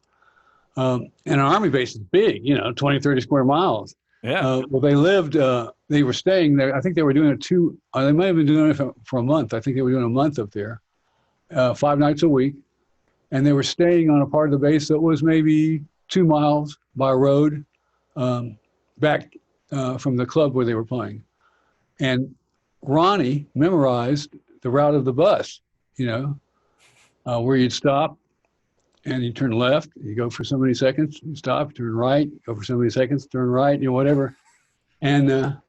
And an Army base is big, 20, 30 square miles. Yeah. Well, they were staying there. I think they were doing they might have been doing it for a month. I think they were doing a month up there, 5 nights a week. And they were staying on a part of the base that was maybe 2 miles by road back from the club where they were playing. And Ronnie memorized the route of the bus, where you'd stop and you turn left, you go for so many seconds, you stop, turn right, go for so many seconds, turn right, whatever. And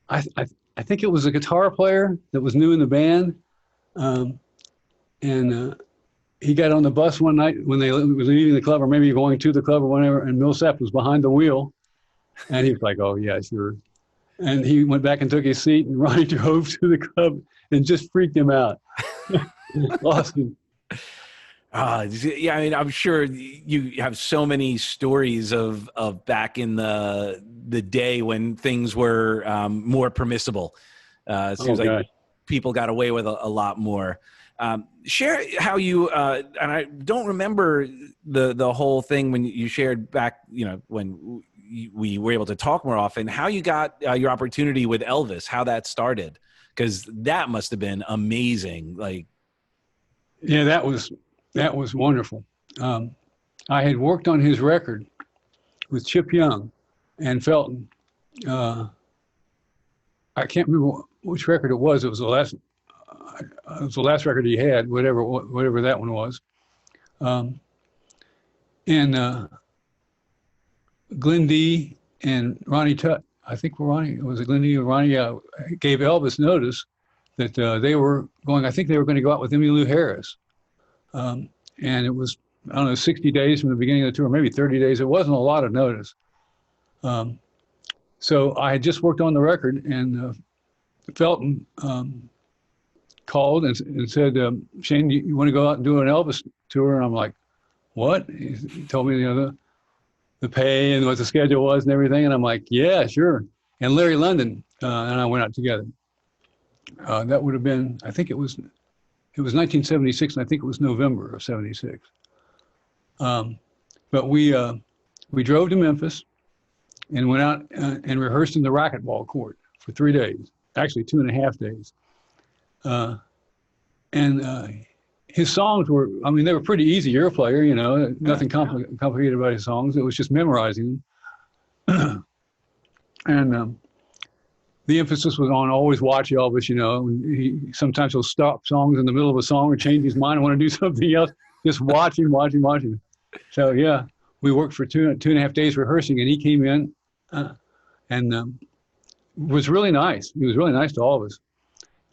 I think it was a guitar player that was new in the band. And he got on the bus one night when they were leaving the club, or maybe going to the club or whatever, and Millsap was behind the wheel. And he was like, oh, yeah, sure. And he went back and took his seat, and Ronnie drove to the club and just freaked him out. Lost him. Yeah, I mean, I'm sure you have so many stories of back in the day when things were more permissible. It seems like people got away with a lot more. Share how you and I don't remember the whole thing when you shared back, when we were able to talk more often, how you got your opportunity with Elvis, how that started, because that must have been amazing. Like, yeah, that was wonderful. I had worked on his record with Chip Young and Felton. I can't remember which record it was. It was the last record he had, whatever that one was. And Glenn D and Ronnie Tutt, I think it was Glenn D and Ronnie, gave Elvis notice that they were going to go out with Emmylou Harris. And it was, I don't know, 60 days from the beginning of the tour, maybe 30 days. It wasn't a lot of notice. So I had just worked on the record, and Felton called and said, Shane, you want to go out and do an Elvis tour? And I'm like, what? He told me the pay and what the schedule was and everything. And I'm like, yeah, sure. And Larry London and I went out together. That would have been, I think it was 1976, and I think it was November of 76. But we drove to Memphis, and went out and rehearsed in the racquetball court for 3 days, actually 2.5 days. His songs were, I mean, they were pretty easy. You're a player, you know, nothing complicated about his songs. It was just memorizing them. And the emphasis was on always watch Elvis, you know. And sometimes he'll stop songs in the middle of a song or change his mind and want to do something else. Just watch him. So, yeah, we worked for 2.5 days rehearsing, and he came in and was really nice. He was really nice to all of us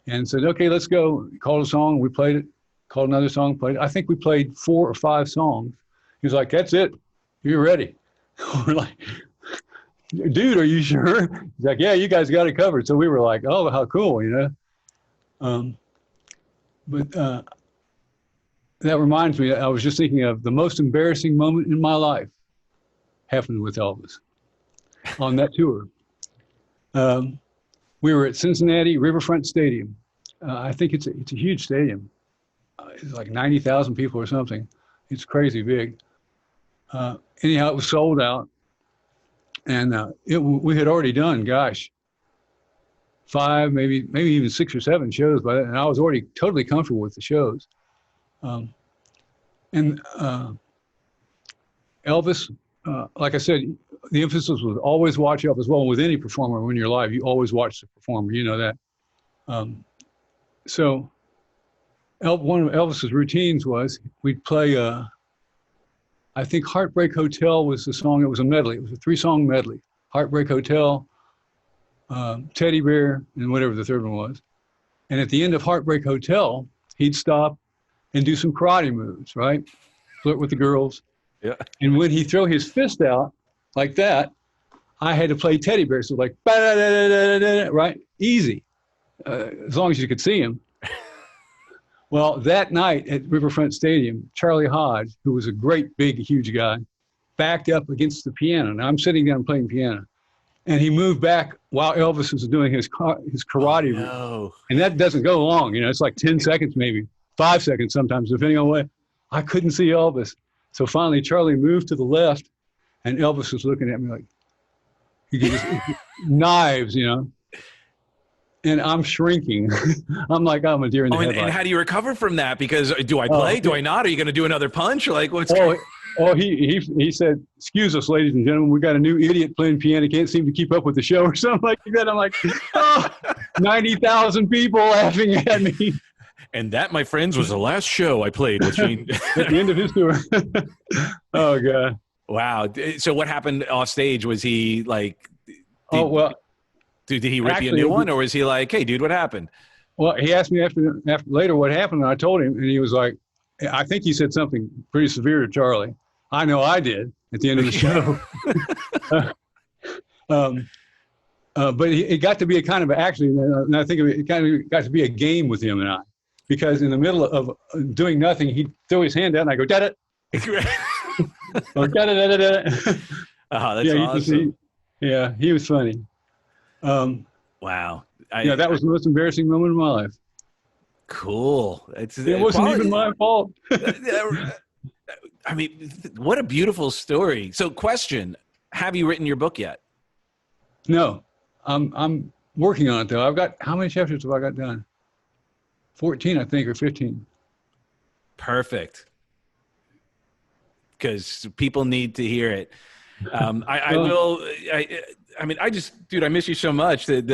and said, okay, let's go. He called a song. We played it. Called another song, played it. I think we played 4 or 5 songs. He was like, that's it. You're ready. We're like, dude, are you sure? He's like, yeah, you guys got it covered. So we were like, oh, how cool, you know? But that reminds me, I was just thinking of the most embarrassing moment in my life happened with Elvis on that tour. We were at Cincinnati Riverfront Stadium. I think it's a huge stadium. It's like 90,000 people or something. It's crazy big. Anyhow, it was sold out. And we had already done, 5, maybe even 6 or 7 shows by then. And I was already totally comfortable with the shows. Elvis, like I said, the emphasis was always watch Elvis. Well, with any performer, when you're live, you always watch the performer. You know that. So one of Elvis's routines was we'd play, I think Heartbreak Hotel was the song. It was a medley. It was a 3-song medley. Heartbreak Hotel, Teddy Bear, and whatever the third one was. And at the end of Heartbreak Hotel, he'd stop and do some karate moves, right? Flirt with the girls. Yeah. And when he throw his fist out like that, I had to play Teddy Bear. So like, right? Easy. As long as you could see him. Well, that night at Riverfront Stadium, Charlie Hodge, who was a great, big, huge guy, backed up against the piano. Now I'm sitting down playing piano. And he moved back while Elvis was doing his karate. No. And that doesn't go long. You know, it's like 10 seconds, maybe 5 seconds sometimes, depending on what. I couldn't see Elvis. So finally, Charlie moved to the left, and Elvis was looking at me like, he could just, knives, you know. And I'm shrinking. I'm like, I'm a deer in the headlights. And how do you recover from that? Because do I play? Do I not? Are you going to do another punch? Or like, what's he said, excuse us, ladies and gentlemen, we got a new idiot playing piano, can't seem to keep up with the show or something like that. I'm like, 90,000 people laughing at me. And that, my friends, was the last show I played with Shane. At the end of his tour. Oh, God. Wow. So what happened off stage? Was he like, did he rip you a new one, or was he like, hey, dude, what happened? Well, he asked me after later what happened, and I told him, and he was like, I think he said something pretty severe to Charlie. I know I did at the end of the show. But it got to be a kind of, actually, and I think it kind of got to be a game with him and I, because in the middle of doing nothing, he'd throw his hand out, and I go, da-da. Or da-da-da-da-da. Oh, that's awesome. He was funny. Wow. That was the most embarrassing moment of my life. Cool. It wasn't even my fault. I mean, what a beautiful story. So question, have you written your book yet? No, I'm working on it though. How many chapters have I got done? 14, I think, or 15. Perfect. Because people need to hear it. I miss you so much. Just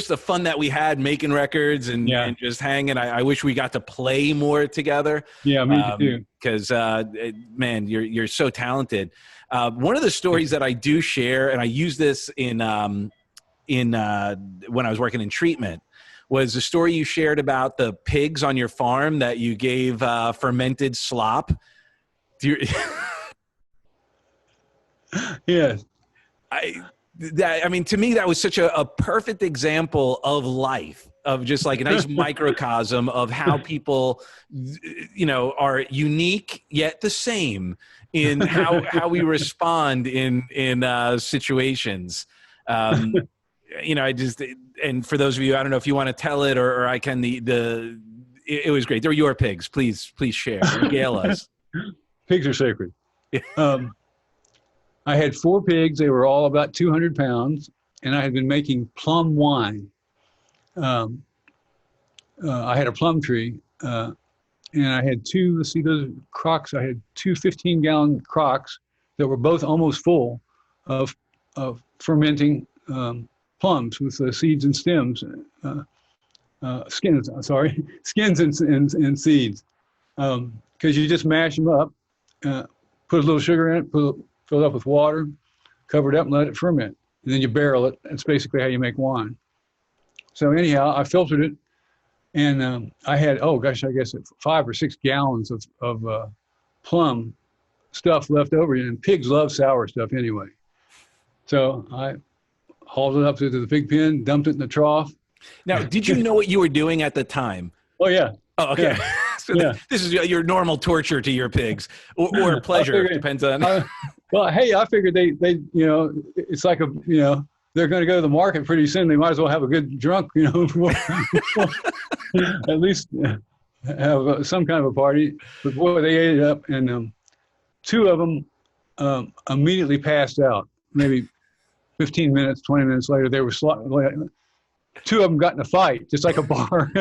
the fun that we had making records and just hanging. I wish we got to play more together. Yeah, me too. Because man, you're so talented. One of the stories that I do share, and I use this in when I was working in treatment, was the story you shared about the pigs on your farm that you gave fermented slop. Yes. I mean, to me, that was such a perfect example of life, of just like a nice microcosm of how people, are unique yet the same in how we respond in situations. And for those of you, I don't know if you want to tell it or I can. It was great. They're your pigs. Please share. Regale us. Pigs are sacred. I had 4 pigs. They were all about 200 pounds, and I had been making plum wine. I had a plum tree, and I had 2, let's see, those crocks. I had 2 15-gallon crocks that were both almost full of fermenting plums with seeds and stems, skins and seeds. Because you just mash them up, put a little sugar in it, fill it up with water, cover it up and let it ferment. And then you barrel it. That's basically how you make wine. So anyhow, I filtered it, and I had, I guess 5 or 6 gallons of plum stuff left over. And pigs love sour stuff anyway. So I hauled it up to the pig pen, dumped it in the trough. Now, did you know what you were doing at the time? Oh, yeah. Oh, okay. Yeah. So this is your normal torture to your pigs, or pleasure, depends on. Well, hey, I figured they it's like they're going to go to the market pretty soon. They might as well have a good drunk, at least have some kind of a party. But boy, they ate it up, and 2 of them immediately passed out. Maybe 15 minutes, 20 minutes later, they were 2 of them got in a fight, just like a bar.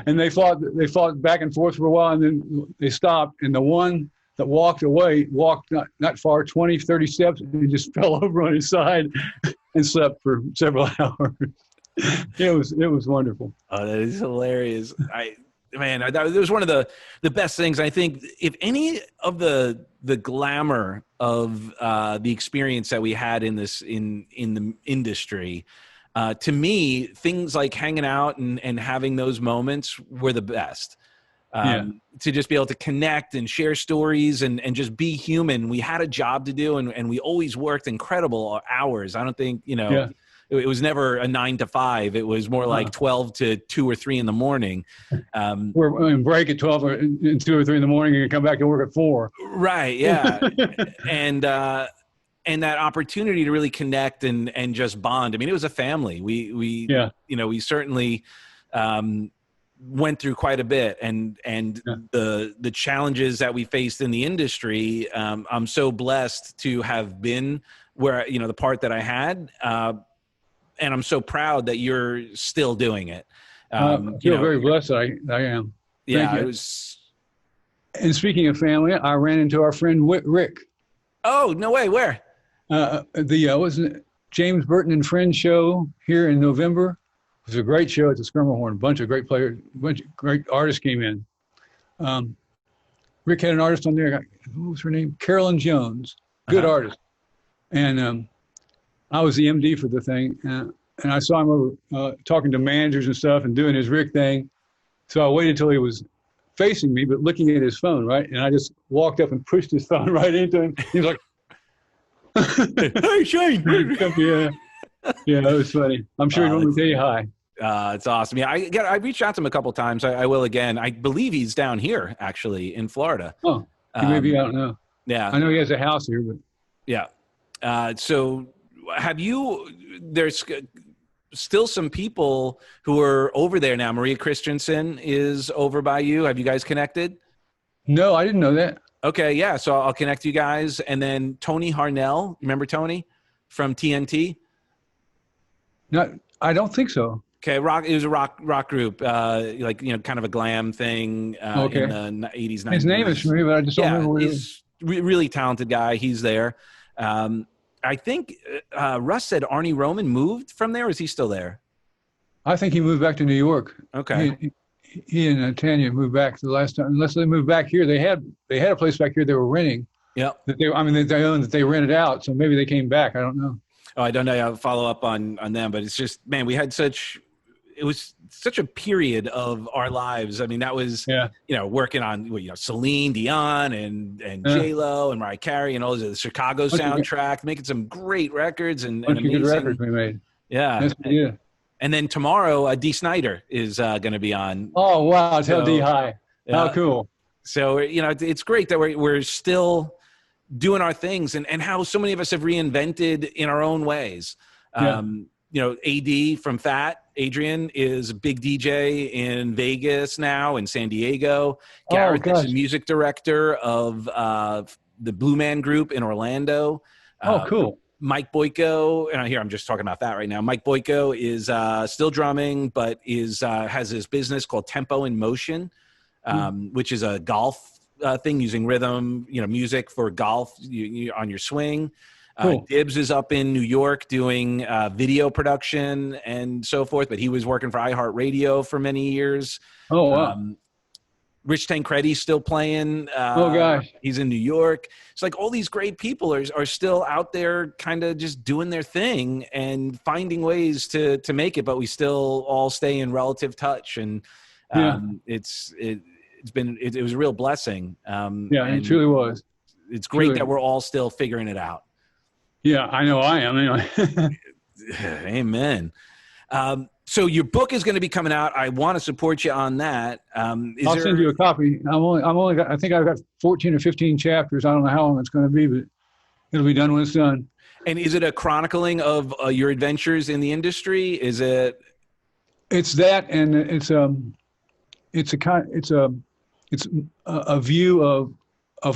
And they fought back and forth for a while, and then they stopped. And the one that walked away walked not far, 20, 30 steps, and he just fell over on his side and slept for several hours. It was wonderful. Oh, that is hilarious. That was one of the best things. I think if any of the glamour of the experience that we had in the industry, to me, things like hanging out and having those moments were the best. To just be able to connect and share stories and just be human. We had a job to do, and we always worked incredible hours. I don't think, it was never a 9 to 5. It was more like 12 to 2 or 3 in the morning. We're in break at 12 or 2 or 3 in the morning, and you come back to work at 4. Right. Yeah. And that opportunity to really connect and just bond. I mean, it was a family. We certainly went through quite a bit, and the challenges that we faced in the industry. I'm so blessed to have been where, the part that I had, and I'm so proud that you're still doing it. I feel very blessed. I am. Yeah, it was. And speaking of family, I ran into our friend Rick. Oh, no way. Where? Wasn't it James Burton and Friends show here in November? It was a great show at the Skirmerhorn. A bunch of great players, a bunch of great artists came in. Rick had an artist on there. What was her name? Carolyn Jones. Good artist. And I was the MD for the thing. And I saw him over talking to managers and stuff and doing his Rick thing. So I waited till he was facing me, but looking at his phone, right? And I just walked up and pushed his phone right into him. He was like, "Hey, Shane." Yeah, that was funny. I'm sure he wanted to say hi. It's awesome. Yeah, I reached out to him a couple times. I will again. I believe he's down here, actually, in Florida. Oh, he may be out now. Yeah. I know he has a house here, but. Yeah. So there's still some people who are over there now. Maria Christensen is over by you. Have you guys connected? No, I didn't know that. Okay, yeah. So I'll connect you guys. And then Tony Harnell, remember Tony from TNT? I don't think so. Okay, it was a rock group, kind of a glam thing in the 80s, 90s. His name is familiar, but I just don't remember where he is. Really talented guy. He's there. I think Russ said Arnie Roman moved from there. Or is he still there? I think he moved back to New York. Okay. He and Tanya moved back the last time. Unless they moved back here, they had a place back here they were renting. Yeah. That they owned, that they rented out. So maybe they came back. I don't know. Oh, I don't know. I'll follow up on them, but it's just, man, it was such a period of our lives. I mean, that was, working on, Celine Dion and J-Lo and Mariah Carey and all the Chicago soundtrack, making some great records and amazing good records we made. Yeah. Yes, and then tomorrow, Dee Snider is going to be on. Oh, wow. Tell Dee hi. How cool. So, it's great that we're still doing our things and how so many of us have reinvented in our own ways. AD from Fat Adrian is a big DJ in Vegas now, in San Diego. Oh, Gareth is gosh. a music director of the Blue Man Group in Orlando. Oh, cool. Mike Boyko, and here I'm just talking about that right now. Mike Boyko is still drumming, but has his business called Tempo in Motion, which is a golf thing using rhythm, music for golf on your swing. Cool. Dibbs is up in New York doing video production and so forth, but he was working for iHeartRadio for many years. Oh, wow. Rich Tancredi's still playing. Oh, gosh. He's in New York. It's like all these great people are still out there kind of just doing their thing and finding ways to make it, but we still all stay in relative touch. And it was a real blessing. It truly was. It's great that we're all still figuring it out. Yeah, I know I am. Anyway. Amen. So your book is going to be coming out. I want to support you on that. I'll send you a copy. I think I've got 14 or 15 chapters. I don't know how long it's going to be, but it'll be done when it's done. And is it a chronicling of your adventures in the industry? Is it? It's that, and it's a view of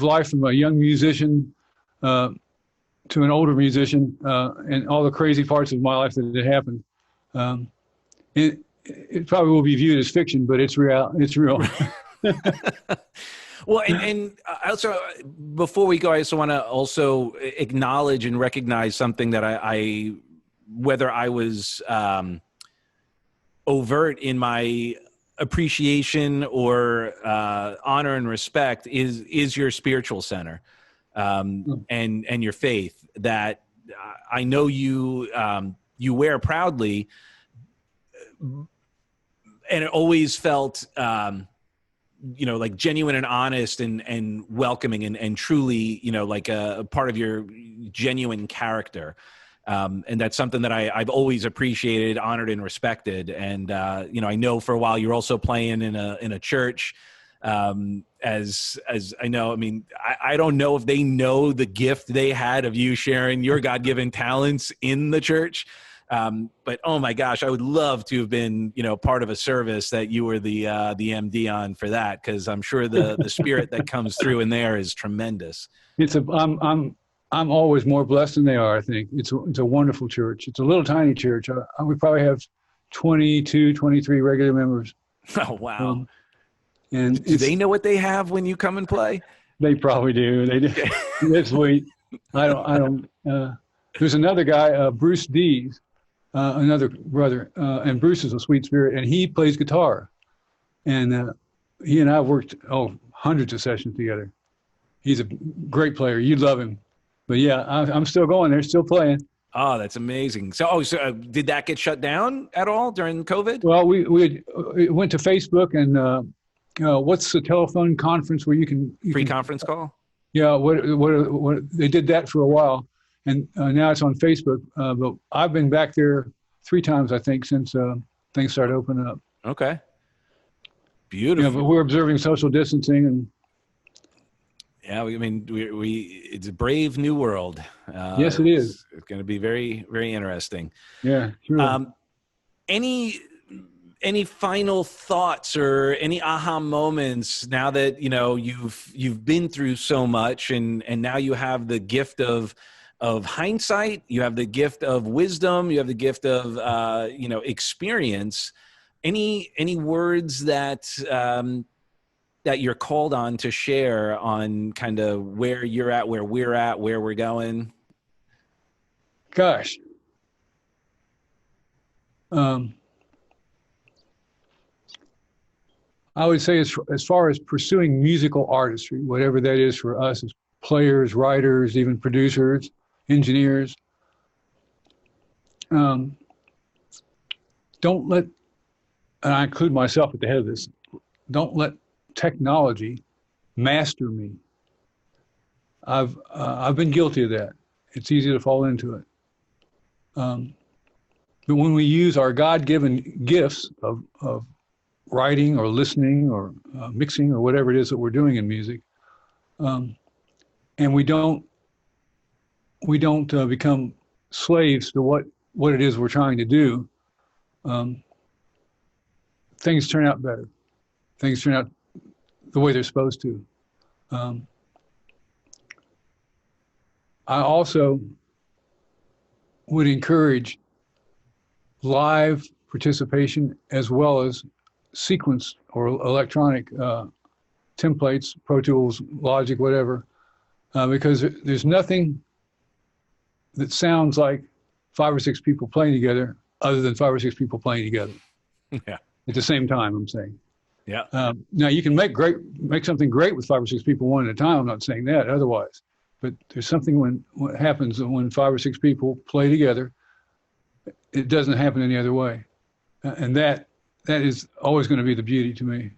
life from a young musician to an older musician, and all the crazy parts of my life that happened. It probably will be viewed as fiction, but it's real. It's real. Well, and also, before we go, I also want to also acknowledge and recognize something that I whether I was overt in my appreciation or honor and respect is your spiritual center, and your faith that I know you wear proudly, and it always felt like genuine and honest and welcoming and truly like a part of your genuine character. And that's something that I've always appreciated, honored, and respected. And I know for a while you're also playing in a church. As I know, I mean, I don't know if they know the gift they had of you sharing your God-given talents in the church. But oh my gosh, I would love to have been, part of a service that you were the MD on for that, because I'm sure the spirit that comes through in there is tremendous. I'm always more blessed than they are. I think it's a wonderful church. It's a little tiny church. We probably have 22, 23 regular members. Oh wow! And do they know what they have when you come and play? They probably do. They do. That's sweet. I don't. There's another guy, Bruce Dees, another brother, and Bruce is a sweet spirit, and he plays guitar. And he and I have worked hundreds of sessions together. He's a great player. You'd love him. But yeah, I'm still going there, still playing. Oh, that's amazing. So, did that get shut down at all during COVID? Well, we went to Facebook, and what's the telephone conference where you can free conference call? Yeah, what they did that for a while, and now it's on Facebook. But I've been back there 3 times, I think, since things started opening up. Okay, beautiful. But we're observing social distancing and. Yeah, it's a brave new world. Yes, it is. It's going to be very, very interesting. Yeah. Sure. Any final thoughts or any aha moments now that you've been through so much, and now you have the gift of hindsight, you have the gift of wisdom, you have the gift of experience. Any words that you're called on to share on kind of where you're at, where we're at, where we're going? Gosh. I would say as far as pursuing musical artistry, whatever that is for us as players, writers, even producers, engineers, don't let, and I include myself at the head of this, don't let technology master me. I've been guilty of that. It's easy to fall into it. But when we use our God-given gifts of writing or listening or mixing or whatever it is that we're doing in music, and we don't become slaves to what it is we're trying to do, things turn out better. Things turn out the way they're supposed to. I also would encourage live participation as well as sequence or electronic templates, Pro Tools, Logic, whatever, because there's nothing that sounds like 5 or 6 people playing together other than 5 or 6 people playing together. Yeah. At the same time, I'm saying. Yeah. Now you can make something great with 5 or 6 people one at a time. I'm not saying that otherwise, but there's something what happens when 5 or 6 people play together. It doesn't happen any other way, and that is always going to be the beauty to me.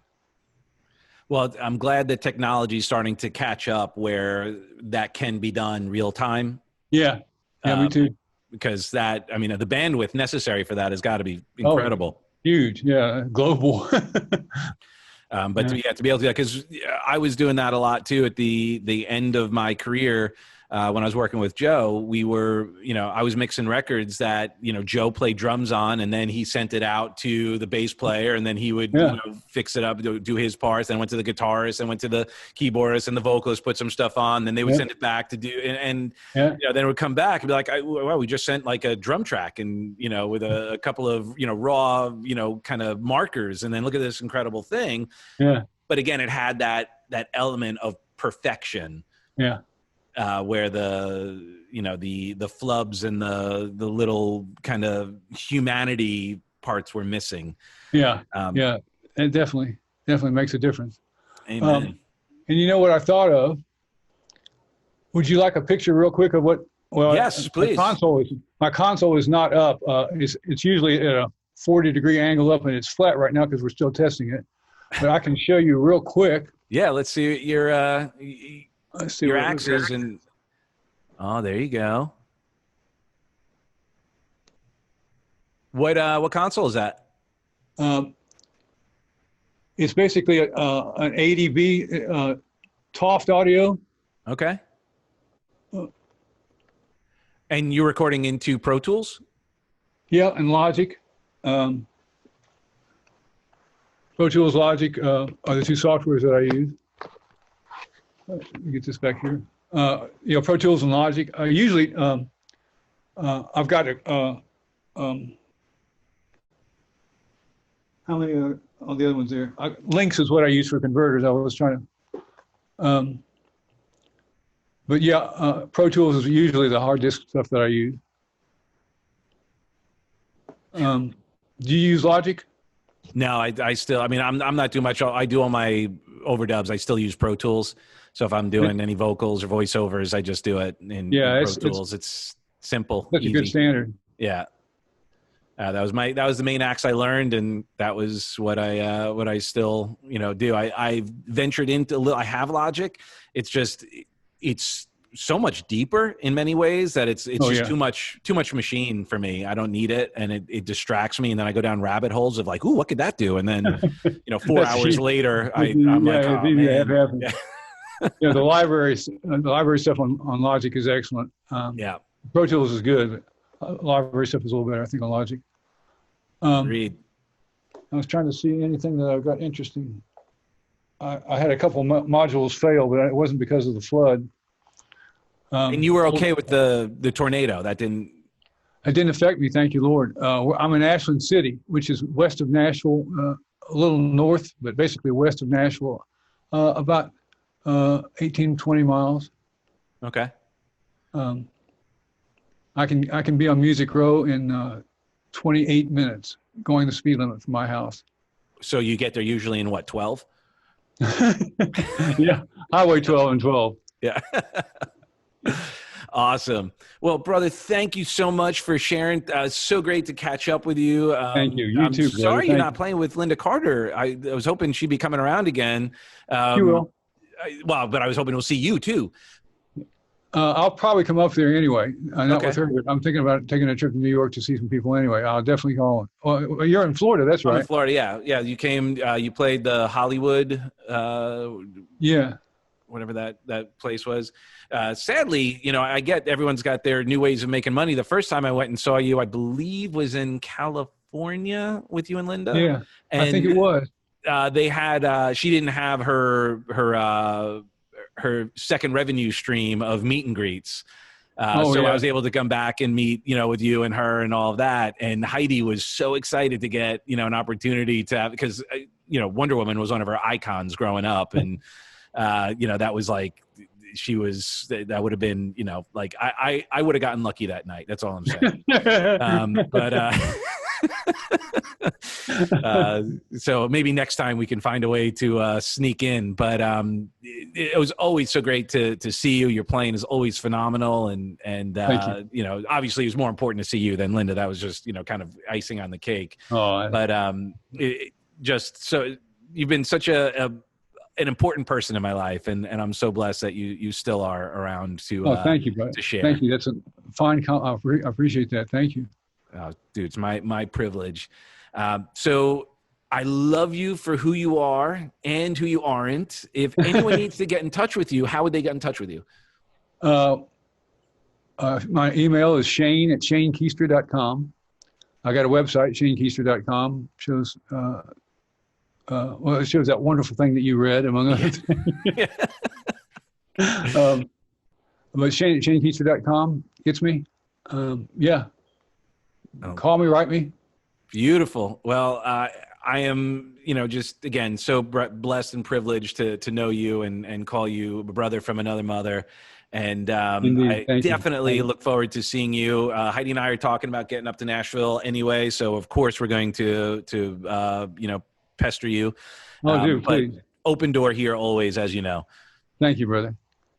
Well, I'm glad that technology is starting to catch up where that can be done real time. Yeah. Yeah, me too. Because that, I mean, the bandwidth necessary for that has got to be incredible. Oh, huge. Yeah. Global. But to be able to do that, because I was doing that a lot too at the end of my career. When I was working with Joe, we were, I was mixing records that, Joe played drums on, and then he sent it out to the bass player, and then he would fix it up, do his parts, then went to the guitarist, and went to the keyboardist, and the vocalist put some stuff on, then they would send it back to do, and then it would come back and be like, well, we just sent like a drum track and, with a couple of, raw, kind of markers, and then look at this incredible thing. Yeah. But again, it had that element of perfection. Yeah. Where the flubs and the little kind of humanity parts were missing. Yeah. It definitely makes a difference. Amen. And you know what I thought of? Would you like a picture real quick of what? Well, yes, please. My console is not up. It's usually at a 40-degree angle up, and it's flat right now because we're still testing it. But I can show you real quick. Yeah, let's see your axes and there you go. What console is that? It's basically an ADB Toft audio. Okay. And you're recording into Pro Tools? Yeah, and Logic. Pro Tools, Logic are the 2 softwares that I use. Let me get this back here. Pro Tools and Logic. Usually, I've got how many are all the other ones there? Links is what I use for converters. I was trying to. But yeah, Pro Tools is usually the hard disk stuff that I use. Do you use Logic? No, I still. I mean, I'm not doing much. I do all my overdubs. I still use Pro Tools. So if I'm doing any vocals or voiceovers, I just do it in Pro Tools. It's simple. That's easy. A good standard. Yeah. That was the main axe I learned, and that was what I still do. I ventured into I have Logic. It's just it's so much deeper in many ways that it's too much machine for me. I don't need it, and it distracts me, and then I go down rabbit holes of like, ooh, what could that do? And then 4 hours later, I'm like, oh, man. Yeah. The library stuff on Logic is excellent. Pro Tools is good, but library stuff is a little better, I think, on Logic. Agreed. I was trying to see anything that I've got interesting. I had a couple modules fail, but it wasn't because of the flood. And you were okay with the tornado? That didn't... It didn't affect me, thank you, Lord. I'm in Ashland City, which is west of Nashville, a little north, but basically west of Nashville, about 18, 20 miles. Okay. I can be on Music Row in 28 minutes, going the speed limit from my house. So you get there usually in what, 12? Yeah, Highway 12 and 12. Yeah. Awesome. Well, brother, thank you so much for sharing. So great to catch up with you. Thank you. You too, brother. Sorry you're not playing with Linda Carter. I was hoping she'd be coming around again. She will. But I was hoping we'll see you too. I'll probably come up there anyway. Not with her, but I'm thinking about taking a trip to New York to see some people anyway. I'll definitely call her. Well, you're in Florida, that's right. I'm in Florida, yeah. Yeah, you came, you played the Hollywood. Yeah. Whatever that place was. Sadly, I get everyone's got their new ways of making money. The first time I went and saw you, I believe was in California. California with you and Linda. Yeah, And I think it was. they had she didn't have her second revenue stream of meet and greets. So I was able to come back and meet, with you and her and all of that. And Heidi was so excited to get, an opportunity to have, because, Wonder Woman was one of her icons growing up. And, that was like, that would have been, I would have gotten lucky that night. That's all I'm saying. So maybe next time we can find a way to sneak in, but it was always so great to see you. Your playing is always phenomenal, and obviously it was more important to see you than Linda. That was just kind of icing on the cake. Just so you've been such an important person in my life, and I'm so blessed that you still are around to thank you, brother. To share. Thank you. That's a fine I appreciate that. Thank you. Oh, dude, it's my privilege. So I love you for who you are and who you aren't. If anyone needs to get in touch with you, how would they get in touch with you? My email is shane@shanekeister.com. I got a website, shanekeister.com. Shows, it shows that wonderful thing that you read, among other things. But shanekeister.com gets me. Call me, write me. Beautiful. Well, I am, just again, so blessed and privileged to know you and call you a brother from another mother. And I definitely look forward to seeing you. Heidi and I are talking about getting up to Nashville anyway. So of course we're going to pester you. Please. Open door here always, as you know. Thank you, brother.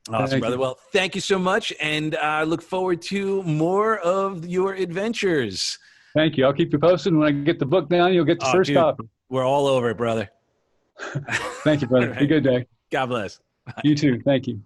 Awesome, brother. Well, thank you so much. And I look forward to more of your adventures. Thank you. I'll keep you posted. When I get the book down, you'll get the first copy. We're all over it, brother. Thank you, brother. Have a good day. God bless. You too. Thank you.